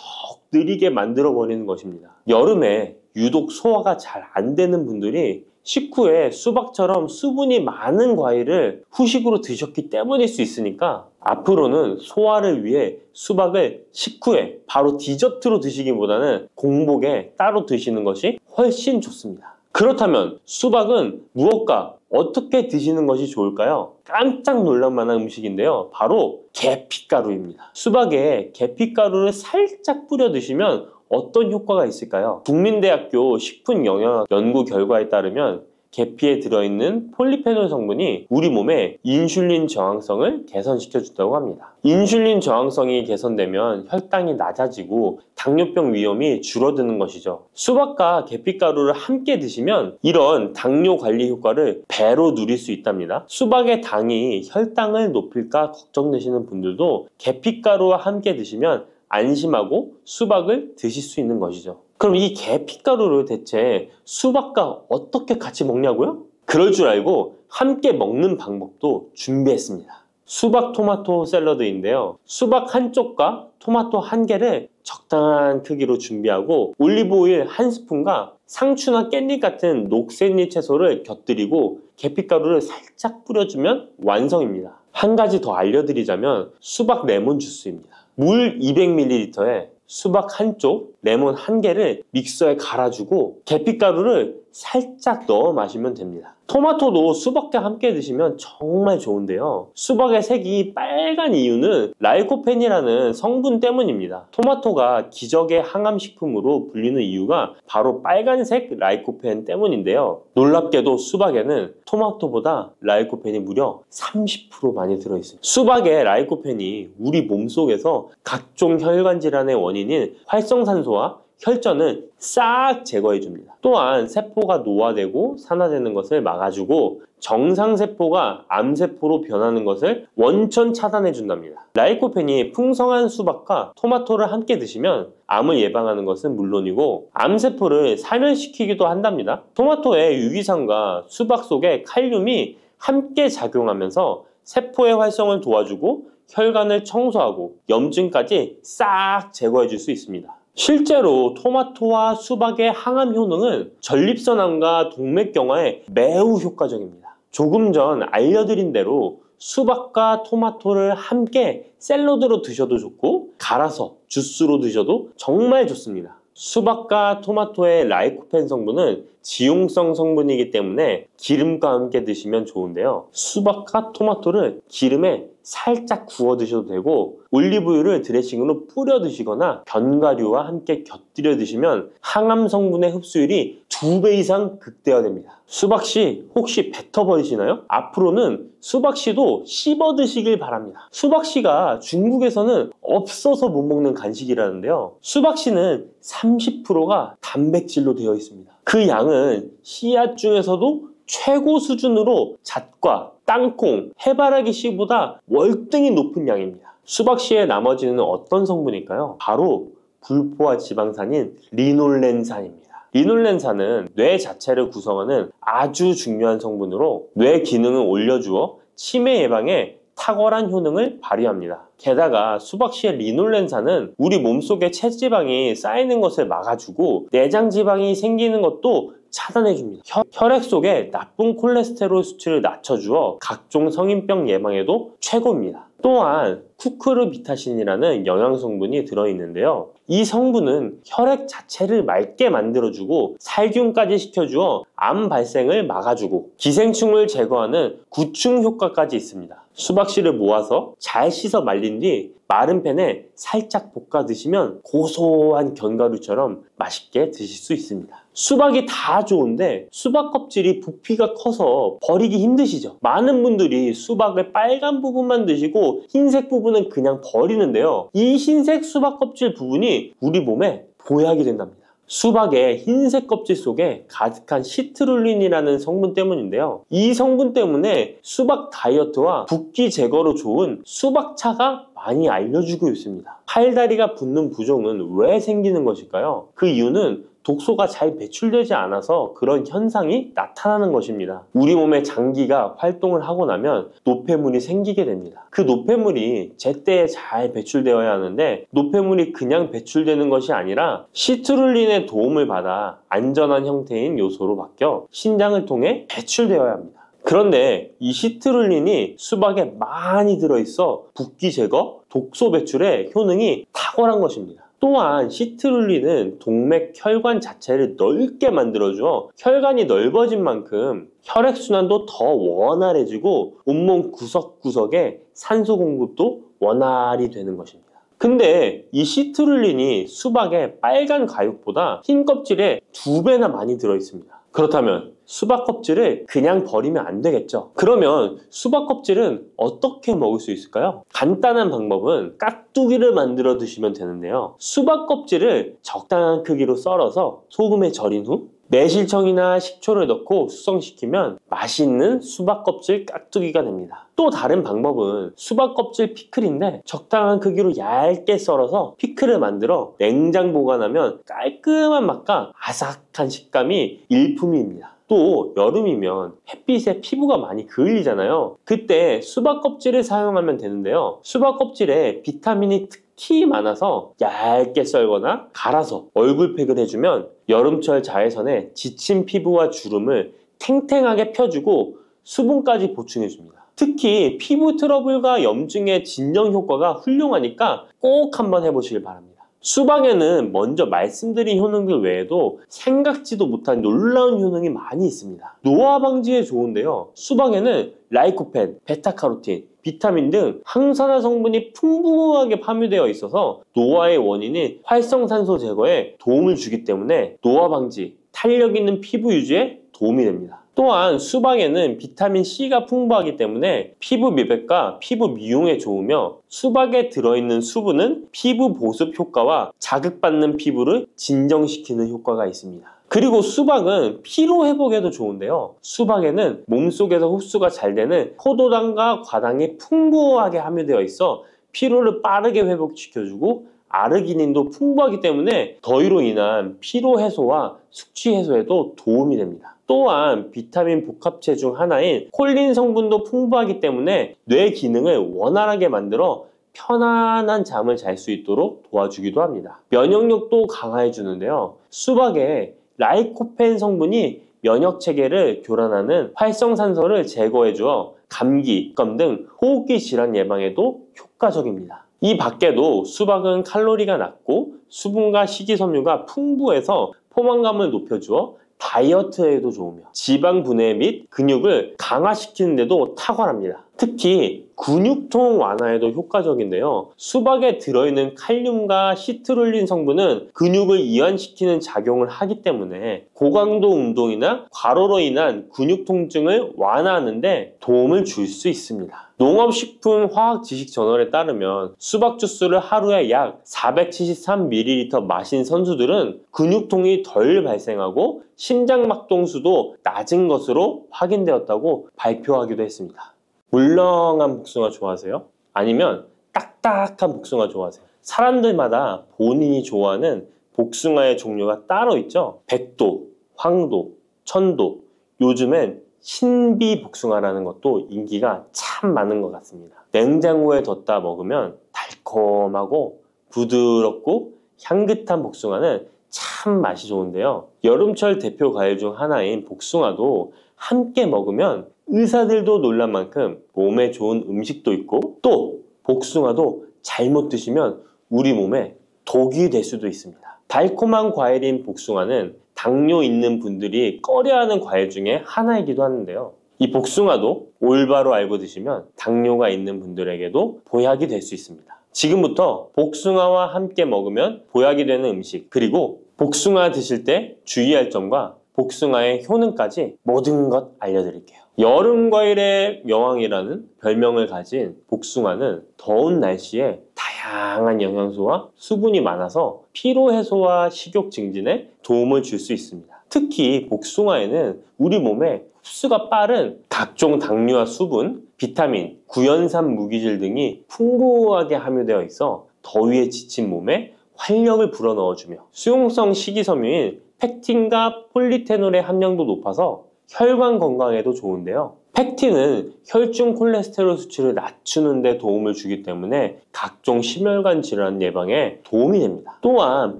느리게 만들어 버리는 것입니다. 여름에 유독 소화가 잘 안 되는 분들이 식후에 수박처럼 수분이 많은 과일을 후식으로 드셨기 때문일 수 있으니까 앞으로는 소화를 위해 수박을 식후에 바로 디저트로 드시기보다는 공복에 따로 드시는 것이 훨씬 좋습니다. 그렇다면 수박은 무엇과 어떻게 드시는 것이 좋을까요? 깜짝 놀랄 만한 음식인데요. 바로 계피가루입니다. 수박에 계피가루를 살짝 뿌려 드시면 어떤 효과가 있을까요? 국민대학교 식품영양학 연구 결과에 따르면 계피에 들어있는 폴리페놀 성분이 우리 몸의 인슐린 저항성을 개선시켜준다고 합니다. 인슐린 저항성이 개선되면 혈당이 낮아지고 당뇨병 위험이 줄어드는 것이죠. 수박과 계피가루를 함께 드시면 이런 당뇨 관리 효과를 배로 누릴 수 있답니다. 수박의 당이 혈당을 높일까 걱정되시는 분들도 계피가루와 함께 드시면 안심하고 수박을 드실 수 있는 것이죠. 그럼 이 계피가루를 대체 수박과 어떻게 같이 먹냐고요? 그럴 줄 알고 함께 먹는 방법도 준비했습니다. 수박 토마토 샐러드인데요. 수박 한쪽과 토마토 한 개를 적당한 크기로 준비하고 올리브오일 한 스푼과 상추나 깻잎 같은 녹색잎 채소를 곁들이고 계피가루를 살짝 뿌려주면 완성입니다. 한 가지 더 알려드리자면 수박 레몬 주스입니다. 물 200ml에 수박 한쪽, 레몬 한 개를 믹서에 갈아주고 계피가루를 살짝 넣어 마시면 됩니다. 토마토도 수박과 함께 드시면 정말 좋은데요. 수박의 색이 빨간 이유는 라이코펜이라는 성분 때문입니다. 토마토가 기적의 항암식품으로 불리는 이유가 바로 빨간색 라이코펜 때문인데요. 놀랍게도 수박에는 토마토보다 라이코펜이 무려 30% 많이 들어있습니다. 수박의 라이코펜이 우리 몸속에서 각종 혈관 질환의 원인인 활성산소와 혈전을 싹 제거해줍니다. 또한 세포가 노화되고 산화되는 것을 막아주고 정상세포가 암세포로 변하는 것을 원천 차단해준답니다. 라이코펜이 풍성한 수박과 토마토를 함께 드시면 암을 예방하는 것은 물론이고 암세포를 사멸시키기도 한답니다. 토마토의 유기산과 수박 속의 칼륨이 함께 작용하면서 세포의 활성을 도와주고 혈관을 청소하고 염증까지 싹 제거해 줄 수 있습니다. 실제로 토마토와 수박의 항암 효능은 전립선암과 동맥경화에 매우 효과적입니다. 조금 전 알려드린 대로 수박과 토마토를 함께 샐러드로 드셔도 좋고 갈아서 주스로 드셔도 정말 좋습니다. 수박과 토마토의 라이코펜 성분은 지용성 성분이기 때문에 기름과 함께 드시면 좋은데요. 수박과 토마토를 기름에 살짝 구워 드셔도 되고 올리브유를 드레싱으로 뿌려 드시거나 견과류와 함께 곁들여 드시면 항암 성분의 흡수율이 2배 이상 극대화됩니다. 수박씨 혹시 뱉어버리시나요? 앞으로는 수박씨도 씹어 드시길 바랍니다. 수박씨가 중국에서는 없어서 못 먹는 간식이라는데요. 수박씨는 30%가 단백질로 되어 있습니다. 그 양은 씨앗 중에서도 최고 수준으로 잣과 땅콩, 해바라기 씨보다 월등히 높은 양입니다. 수박씨의 나머지는 어떤 성분일까요? 바로 불포화 지방산인 리놀렌산입니다. 리놀렌산은 뇌 자체를 구성하는 아주 중요한 성분으로 뇌 기능을 올려주어 치매 예방에 탁월한 효능을 발휘합니다. 게다가 수박씨의 리놀렌산은 우리 몸속에 체지방이 쌓이는 것을 막아주고 내장지방이 생기는 것도 차단해줍니다. 혈액 속에 나쁜 콜레스테롤 수치를 낮춰주어 각종 성인병 예방에도 최고입니다. 또한 쿠크르비타신이라는 영양성분이 들어있는데요. 이 성분은 혈액 자체를 맑게 만들어주고 살균까지 시켜주어 암 발생을 막아주고 기생충을 제거하는 구충 효과까지 있습니다. 수박씨를 모아서 잘 씻어 말린 뒤 마른 팬에 살짝 볶아 드시면 고소한 견과류처럼 맛있게 드실 수 있습니다. 수박이 다 좋은데 수박 껍질이 부피가 커서 버리기 힘드시죠? 많은 분들이 수박의 빨간 부분만 드시고 흰색 부분은 그냥 버리는데요. 이 흰색 수박 껍질 부분이 우리 몸에 보약이 된답니다. 수박의 흰색 껍질 속에 가득한 시트룰린이라는 성분 때문인데요. 이 성분 때문에 수박 다이어트와 붓기 제거로 좋은 수박차가 많이 알려지고 있습니다. 팔다리가 붓는 부종은 왜 생기는 것일까요? 그 이유는 독소가 잘 배출되지 않아서 그런 현상이 나타나는 것입니다. 우리 몸의 장기가 활동을 하고 나면 노폐물이 생기게 됩니다. 그 노폐물이 제때에 잘 배출되어야 하는데 노폐물이 그냥 배출되는 것이 아니라 시트룰린의 도움을 받아 안전한 형태인 요소로 바뀌어 신장을 통해 배출되어야 합니다. 그런데 이 시트룰린이 수박에 많이 들어있어 붓기 제거, 독소 배출의 효능이 탁월한 것입니다. 또한 시트룰린은 동맥 혈관 자체를 넓게 만들어주어 혈관이 넓어진 만큼 혈액순환도 더 원활해지고 온몸 구석구석에 산소 공급도 원활히 되는 것입니다. 근데 이 시트룰린이 수박의 빨간 과육보다 흰 껍질에 2배나 많이 들어있습니다. 그렇다면 수박 껍질을 그냥 버리면 안 되겠죠. 그러면 수박 껍질은 어떻게 먹을 수 있을까요? 간단한 방법은 깍두기를 만들어 드시면 되는데요. 수박 껍질을 적당한 크기로 썰어서 소금에 절인 후 매실청이나 식초를 넣고 숙성시키면 맛있는 수박 껍질 깍두기가 됩니다. 또 다른 방법은 수박 껍질 피클인데 적당한 크기로 얇게 썰어서 피클을 만들어 냉장 보관하면 깔끔한 맛과 아삭한 식감이 일품입니다. 또 여름이면 햇빛에 피부가 많이 그을리잖아요. 그때 수박 껍질을 사용하면 되는데요. 수박 껍질에 비타민이 특히 많아서 얇게 썰거나 갈아서 얼굴팩을 해주면 여름철 자외선에 지친 피부와 주름을 탱탱하게 펴주고 수분까지 보충해줍니다. 특히 피부 트러블과 염증의 진정 효과가 훌륭하니까 꼭 한번 해보시길 바랍니다. 수박에는 먼저 말씀드린 효능들 외에도 생각지도 못한 놀라운 효능이 많이 있습니다. 노화 방지에 좋은데요. 수박에는 라이코펜, 베타카로틴, 비타민 등 항산화 성분이 풍부하게 함유되어 있어서 노화의 원인인 활성산소 제거에 도움을 주기 때문에 노화 방지, 탄력 있는 피부 유지에 도움이 됩니다. 또한 수박에는 비타민 C가 풍부하기 때문에 피부 미백과 피부 미용에 좋으며 수박에 들어있는 수분은 피부 보습 효과와 자극받는 피부를 진정시키는 효과가 있습니다. 그리고 수박은 피로 회복에도 좋은데요. 수박에는 몸속에서 흡수가 잘 되는 포도당과 과당이 풍부하게 함유되어 있어 피로를 빠르게 회복시켜주고 아르기닌도 풍부하기 때문에 더위로 인한 피로 해소와 숙취 해소에도 도움이 됩니다. 또한 비타민 복합체 중 하나인 콜린 성분도 풍부하기 때문에 뇌 기능을 원활하게 만들어 편안한 잠을 잘 수 있도록 도와주기도 합니다. 면역력도 강화해 주는데요. 수박에 라이코펜 성분이 면역 체계를 교란하는 활성산소를 제거해 주어 감기, 감 등 호흡기 질환 예방에도 효과적입니다. 이 밖에도 수박은 칼로리가 낮고 수분과 식이섬유가 풍부해서 포만감을 높여주어 다이어트에도 좋으며 지방 분해 및 근육을 강화시키는 데도 탁월합니다. 특히 근육통 완화에도 효과적인데요. 수박에 들어있는 칼륨과 시트룰린 성분은 근육을 이완시키는 작용을 하기 때문에 고강도 운동이나 과로로 인한 근육 통증을 완화하는 데 도움을 줄 수 있습니다. 농업식품화학지식저널에 따르면 수박 주스를 하루에 약 473ml 마신 선수들은 근육통이 덜 발생하고 심장막동수도 낮은 것으로 확인되었다고 발표하기도 했습니다. 물렁한 복숭아 좋아하세요? 아니면 딱딱한 복숭아 좋아하세요? 사람들마다 본인이 좋아하는 복숭아의 종류가 따로 있죠? 백도, 황도, 천도, 요즘엔 신비 복숭아라는 것도 인기가 참 많은 것 같습니다. 냉장고에 뒀다 먹으면 달콤하고 부드럽고 향긋한 복숭아는 참 맛이 좋은데요. 여름철 대표 과일 중 하나인 복숭아도 함께 먹으면 의사들도 놀랄 만큼 몸에 좋은 음식도 있고 또 복숭아도 잘못 드시면 우리 몸에 독이 될 수도 있습니다. 달콤한 과일인 복숭아는 당뇨 있는 분들이 꺼려하는 과일 중에 하나이기도 하는데요. 이 복숭아도 올바로 알고 드시면 당뇨가 있는 분들에게도 보약이 될 수 있습니다. 지금부터 복숭아와 함께 먹으면 보약이 되는 음식, 그리고 복숭아 드실 때 주의할 점과 복숭아의 효능까지 모든 것 알려드릴게요. 여름 과일의 여왕이라는 별명을 가진 복숭아는 더운 날씨에 다양한 영양소와 수분이 많아서 피로 해소와 식욕 증진에 도움을 줄 수 있습니다. 특히 복숭아에는 우리 몸에 흡수가 빠른 각종 당류와 수분, 비타민, 구연산 무기질 등이 풍부하게 함유되어 있어 더위에 지친 몸에 활력을 불어넣어주며 수용성 식이섬유인 펙틴과 폴리페놀의 함량도 높아서 혈관 건강에도 좋은데요. 펙틴은 혈중 콜레스테롤 수치를 낮추는 데 도움을 주기 때문에 각종 심혈관 질환 예방에 도움이 됩니다. 또한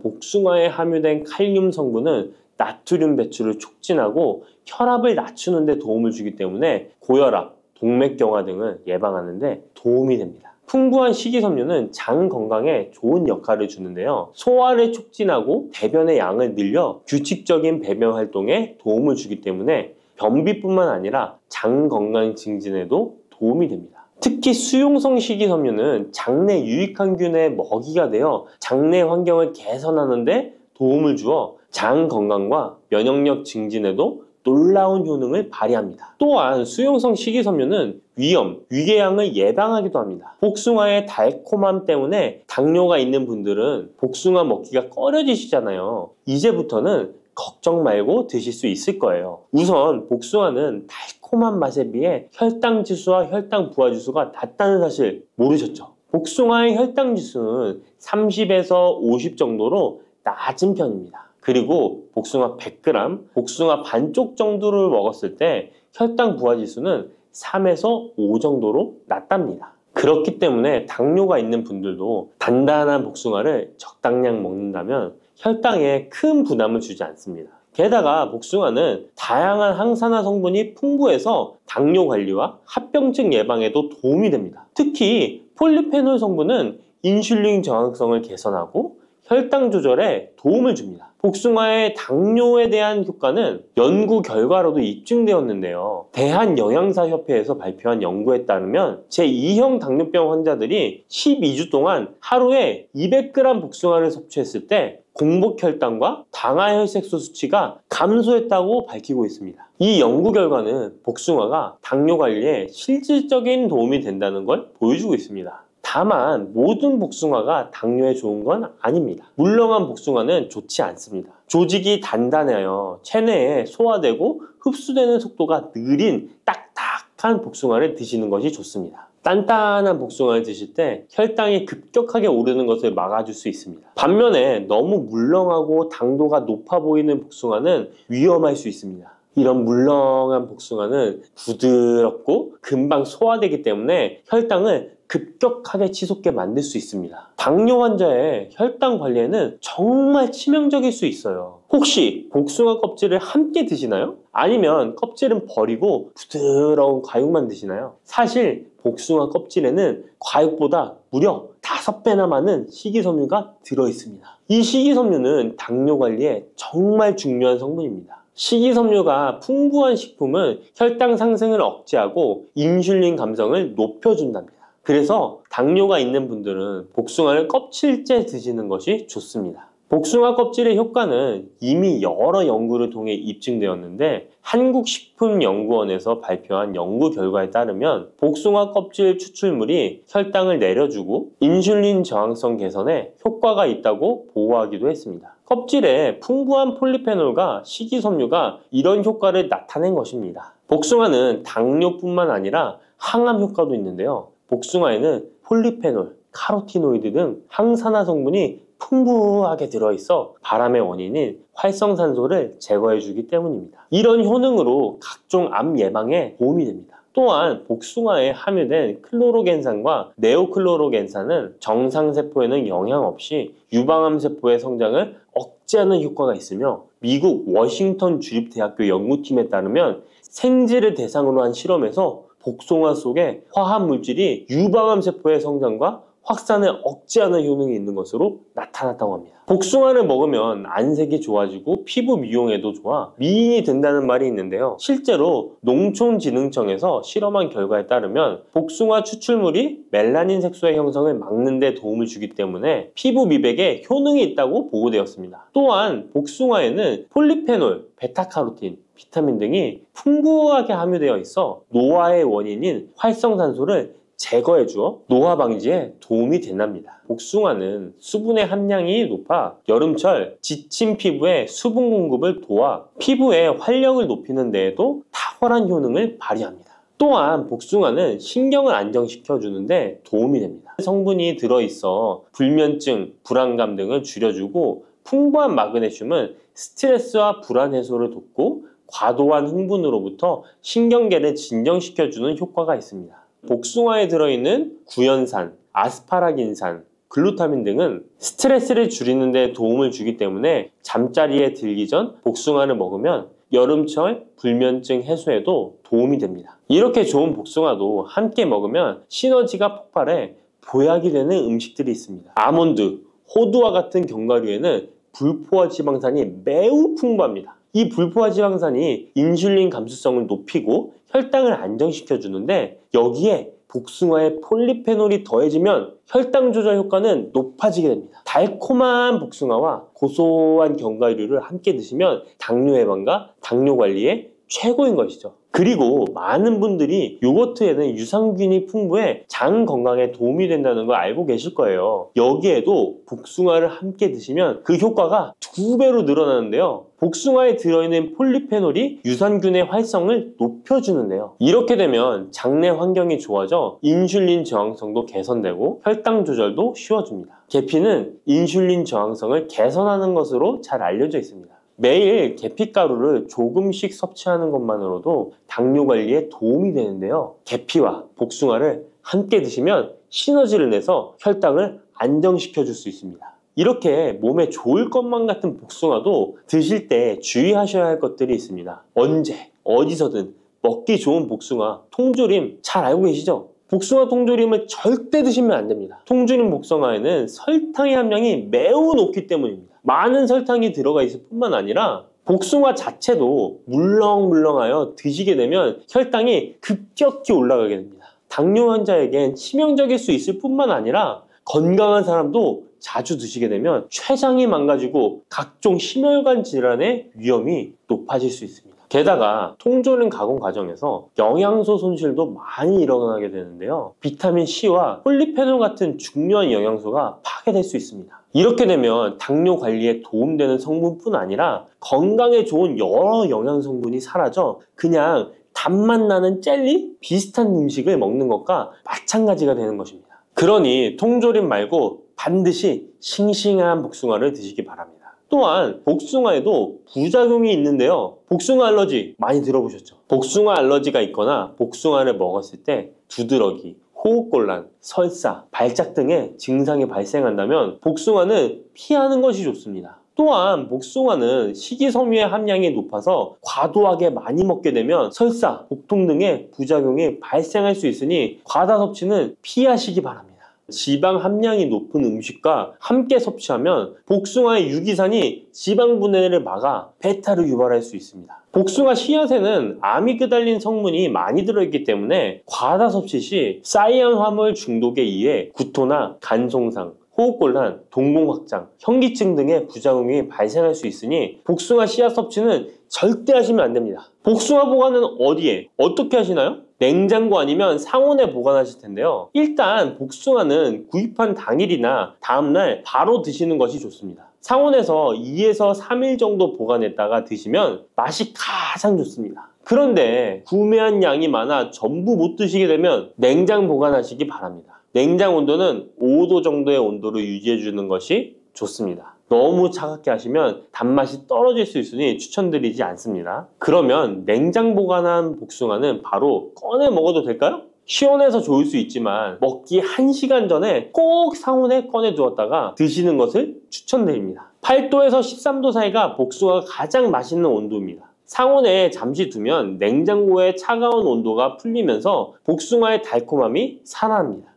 복숭아에 함유된 칼륨 성분은 나트륨 배출을 촉진하고 혈압을 낮추는 데 도움을 주기 때문에 고혈압, 동맥경화 등을 예방하는 데 도움이 됩니다. 풍부한 식이섬유는 장 건강에 좋은 역할을 주는데요. 소화를 촉진하고 배변의 양을 늘려 규칙적인 배변 활동에 도움을 주기 때문에 변비뿐만 아니라 장 건강 증진에도 도움이 됩니다. 특히 수용성 식이섬유는 장내 유익항균의 먹이가 되어 장내 환경을 개선하는 데 도움을 주어 장 건강과 면역력 증진에도 놀라운 효능을 발휘합니다. 또한 수용성 식이섬유는 위염, 위궤양을 예방하기도 합니다. 복숭아의 달콤함 때문에 당뇨가 있는 분들은 복숭아 먹기가 꺼려지시잖아요. 이제부터는 걱정 말고 드실 수 있을 거예요. 우선 복숭아는 달콤한 맛에 비해 혈당 지수와 혈당 부하 지수가 낮다는 사실 모르셨죠? 복숭아의 혈당 지수는 30에서 50 정도로 낮은 편입니다. 그리고 복숭아 100g, 복숭아 반쪽 정도를 먹었을 때 혈당 부하 지수는 3에서 5 정도로 낮답니다. 그렇기 때문에 당뇨가 있는 분들도 단단한 복숭아를 적당량 먹는다면 혈당에 큰 부담을 주지 않습니다. 게다가 복숭아는 다양한 항산화 성분이 풍부해서 당뇨 관리와 합병증 예방에도 도움이 됩니다. 특히 폴리페놀 성분은 인슐린 저항성을 개선하고 혈당 조절에 도움을 줍니다. 복숭아의 당뇨에 대한 효과는 연구 결과로도 입증되었는데요. 대한영양사협회에서 발표한 연구에 따르면 제2형 당뇨병 환자들이 12주 동안 하루에 200g 복숭아를 섭취했을 때 공복혈당과 당화혈색소 수치가 감소했다고 밝히고 있습니다. 이 연구 결과는 복숭아가 당뇨 관리에 실질적인 도움이 된다는 걸 보여주고 있습니다. 다만 모든 복숭아가 당뇨에 좋은 건 아닙니다. 물렁한 복숭아는 좋지 않습니다. 조직이 단단해요. 체내에 소화되고 흡수되는 속도가 느린 딱딱한 복숭아를 드시는 것이 좋습니다. 단단한 복숭아를 드실 때 혈당이 급격하게 오르는 것을 막아줄 수 있습니다. 반면에 너무 물렁하고 당도가 높아 보이는 복숭아는 위험할 수 있습니다. 이런 물렁한 복숭아는 부드럽고 금방 소화되기 때문에 혈당을 급격하게 치솟게 만들 수 있습니다. 당뇨 환자의 혈당 관리에는 정말 치명적일 수 있어요. 혹시 복숭아 껍질을 함께 드시나요? 아니면 껍질은 버리고 부드러운 과육만 드시나요? 사실 복숭아 껍질에는 과육보다 무려 5배나 많은 식이섬유가 들어있습니다. 이 식이섬유는 당뇨 관리에 정말 중요한 성분입니다. 식이섬유가 풍부한 식품은 혈당 상승을 억제하고 인슐린 감성을 높여준답니다. 그래서 당뇨가 있는 분들은 복숭아를 껍질째 드시는 것이 좋습니다. 복숭아 껍질의 효과는 이미 여러 연구를 통해 입증되었는데 한국식품연구원에서 발표한 연구 결과에 따르면 복숭아 껍질 추출물이 혈당을 내려주고 인슐린 저항성 개선에 효과가 있다고 보고하기도 했습니다. 껍질에 풍부한 폴리페놀과 식이섬유가 이런 효과를 나타낸 것입니다. 복숭아는 당뇨뿐만 아니라 항암 효과도 있는데요. 복숭아에는 폴리페놀, 카로티노이드 등 항산화 성분이 풍부하게 들어있어 바람의 원인인 활성산소를 제거해주기 때문입니다. 이런 효능으로 각종 암 예방에 도움이 됩니다. 또한 복숭아에 함유된 클로로겐산과 네오클로로겐산은 정상세포에는 영향 없이 유방암세포의 성장을 억제하는 효과가 있으며 미국 워싱턴 주립대학교 연구팀에 따르면 생쥐를 대상으로 한 실험에서 복숭아 속에 화합물질이 유방암 세포의 성장과 확산을 억제하는 효능이 있는 것으로 나타났다고 합니다. 복숭아를 먹으면 안색이 좋아지고 피부 미용에도 좋아 미인이 된다는 말이 있는데요. 실제로 농촌진흥청에서 실험한 결과에 따르면 복숭아 추출물이 멜라닌 색소의 형성을 막는 데 도움을 주기 때문에 피부 미백에 효능이 있다고 보고되었습니다. 또한 복숭아에는 폴리페놀, 베타카로틴, 비타민 등이 풍부하게 함유되어 있어 노화의 원인인 활성산소를 제거해주어 노화 방지에 도움이 된답니다. 복숭아는 수분의 함량이 높아 여름철 지친 피부에 수분 공급을 도와 피부의 활력을 높이는 데에도 탁월한 효능을 발휘합니다. 또한 복숭아는 신경을 안정시켜 주는데 도움이 됩니다. 성분이 들어있어 불면증, 불안감 등을 줄여주고 풍부한 마그네슘은 스트레스와 불안 해소를 돕고 과도한 흥분으로부터 신경계를 진정시켜주는 효과가 있습니다. 복숭아에 들어있는 구연산, 아스파라긴산, 글루타민 등은 스트레스를 줄이는 데 도움을 주기 때문에 잠자리에 들기 전 복숭아를 먹으면 여름철 불면증 해소에도 도움이 됩니다. 이렇게 좋은 복숭아도 함께 먹으면 시너지가 폭발해 보약이 되는 음식들이 있습니다. 아몬드, 호두와 같은 견과류에는 불포화 지방산이 매우 풍부합니다. 이 불포화 지방산이 인슐린 감수성을 높이고 혈당을 안정시켜 주는데, 여기에 복숭아에 폴리페놀이 더해지면 혈당 조절 효과는 높아지게 됩니다. 달콤한 복숭아와 고소한 견과류를 함께 드시면 당뇨 예방과 당뇨 관리에 최고인 것이죠. 그리고 많은 분들이 요거트에는 유산균이 풍부해 장 건강에 도움이 된다는 걸 알고 계실 거예요. 여기에도 복숭아를 함께 드시면 그 효과가 2배로 늘어나는데요. 복숭아에 들어있는 폴리페놀이 유산균의 활성을 높여주는데요. 이렇게 되면 장내 환경이 좋아져 인슐린 저항성도 개선되고 혈당 조절도 쉬워집니다. 계피는 인슐린 저항성을 개선하는 것으로 잘 알려져 있습니다. 매일 계피가루를 조금씩 섭취하는 것만으로도 당뇨 관리에 도움이 되는데요. 계피와 복숭아를 함께 드시면 시너지를 내서 혈당을 안정시켜 줄 수 있습니다. 이렇게 몸에 좋을 것만 같은 복숭아도 드실 때 주의하셔야 할 것들이 있습니다. 언제, 어디서든 먹기 좋은 복숭아, 통조림 잘 알고 계시죠? 복숭아 통조림을 절대 드시면 안 됩니다. 통조림 복숭아에는 설탕의 함량이 매우 높기 때문입니다. 많은 설탕이 들어가 있을 뿐만 아니라 복숭아 자체도 물렁물렁하여 드시게 되면 혈당이 급격히 올라가게 됩니다. 당뇨 환자에겐 치명적일 수 있을 뿐만 아니라 건강한 사람도 자주 드시게 되면 췌장이 망가지고 각종 심혈관 질환의 위험이 높아질 수 있습니다. 게다가 통조림 가공 과정에서 영양소 손실도 많이 일어나게 되는데요. 비타민C와 폴리페놀 같은 중요한 영양소가 파괴될 수 있습니다. 이렇게 되면 당뇨 관리에 도움되는 성분뿐 아니라 건강에 좋은 여러 영양 성분이 사라져 그냥 단맛 나는 젤리? 비슷한 음식을 먹는 것과 마찬가지가 되는 것입니다. 그러니 통조림 말고 반드시 싱싱한 복숭아를 드시기 바랍니다. 또한 복숭아에도 부작용이 있는데요. 복숭아 알러지 많이 들어보셨죠? 복숭아 알러지가 있거나 복숭아를 먹었을 때 두드러기, 호흡곤란, 설사, 발작 등의 증상이 발생한다면 복숭아는 피하는 것이 좋습니다. 또한 복숭아는 식이섬유의 함량이 높아서 과도하게 많이 먹게 되면 설사, 복통 등의 부작용이 발생할 수 있으니 과다 섭취는 피하시기 바랍니다. 지방 함량이 높은 음식과 함께 섭취하면 복숭아의 유기산이 지방 분해를 막아 배탈을 유발할 수 있습니다. 복숭아 씨앗에는 아미그달린 성분이 많이 들어있기 때문에 과다 섭취 시 사이안 화물 중독에 의해 구토나 간 손상, 호흡곤란, 동공 확장, 현기증 등의 부작용이 발생할 수 있으니 복숭아 씨앗 섭취는 절대 하시면 안 됩니다. 복숭아 보관은 어디에, 어떻게 하시나요? 냉장고 아니면 상온에 보관하실 텐데요. 일단 복숭아는 구입한 당일이나 다음날 바로 드시는 것이 좋습니다. 상온에서 2에서 3일 정도 보관했다가 드시면 맛이 가장 좋습니다. 그런데 구매한 양이 많아 전부 못 드시게 되면 냉장 보관하시기 바랍니다. 냉장 온도는 5도 정도의 온도로 유지해 주는 것이 좋습니다. 너무 차갑게 하시면 단맛이 떨어질 수 있으니 추천드리지 않습니다. 그러면 냉장 보관한 복숭아는 바로 꺼내 먹어도 될까요? 시원해서 좋을 수 있지만 먹기 1시간 전에 꼭 상온에 꺼내 두었다가 드시는 것을 추천드립니다. 8도에서 13도 사이가 복숭아가 가장 맛있는 온도입니다. 상온에 잠시 두면 냉장고의 차가운 온도가 풀리면서 복숭아의 달콤함이 살아납니다.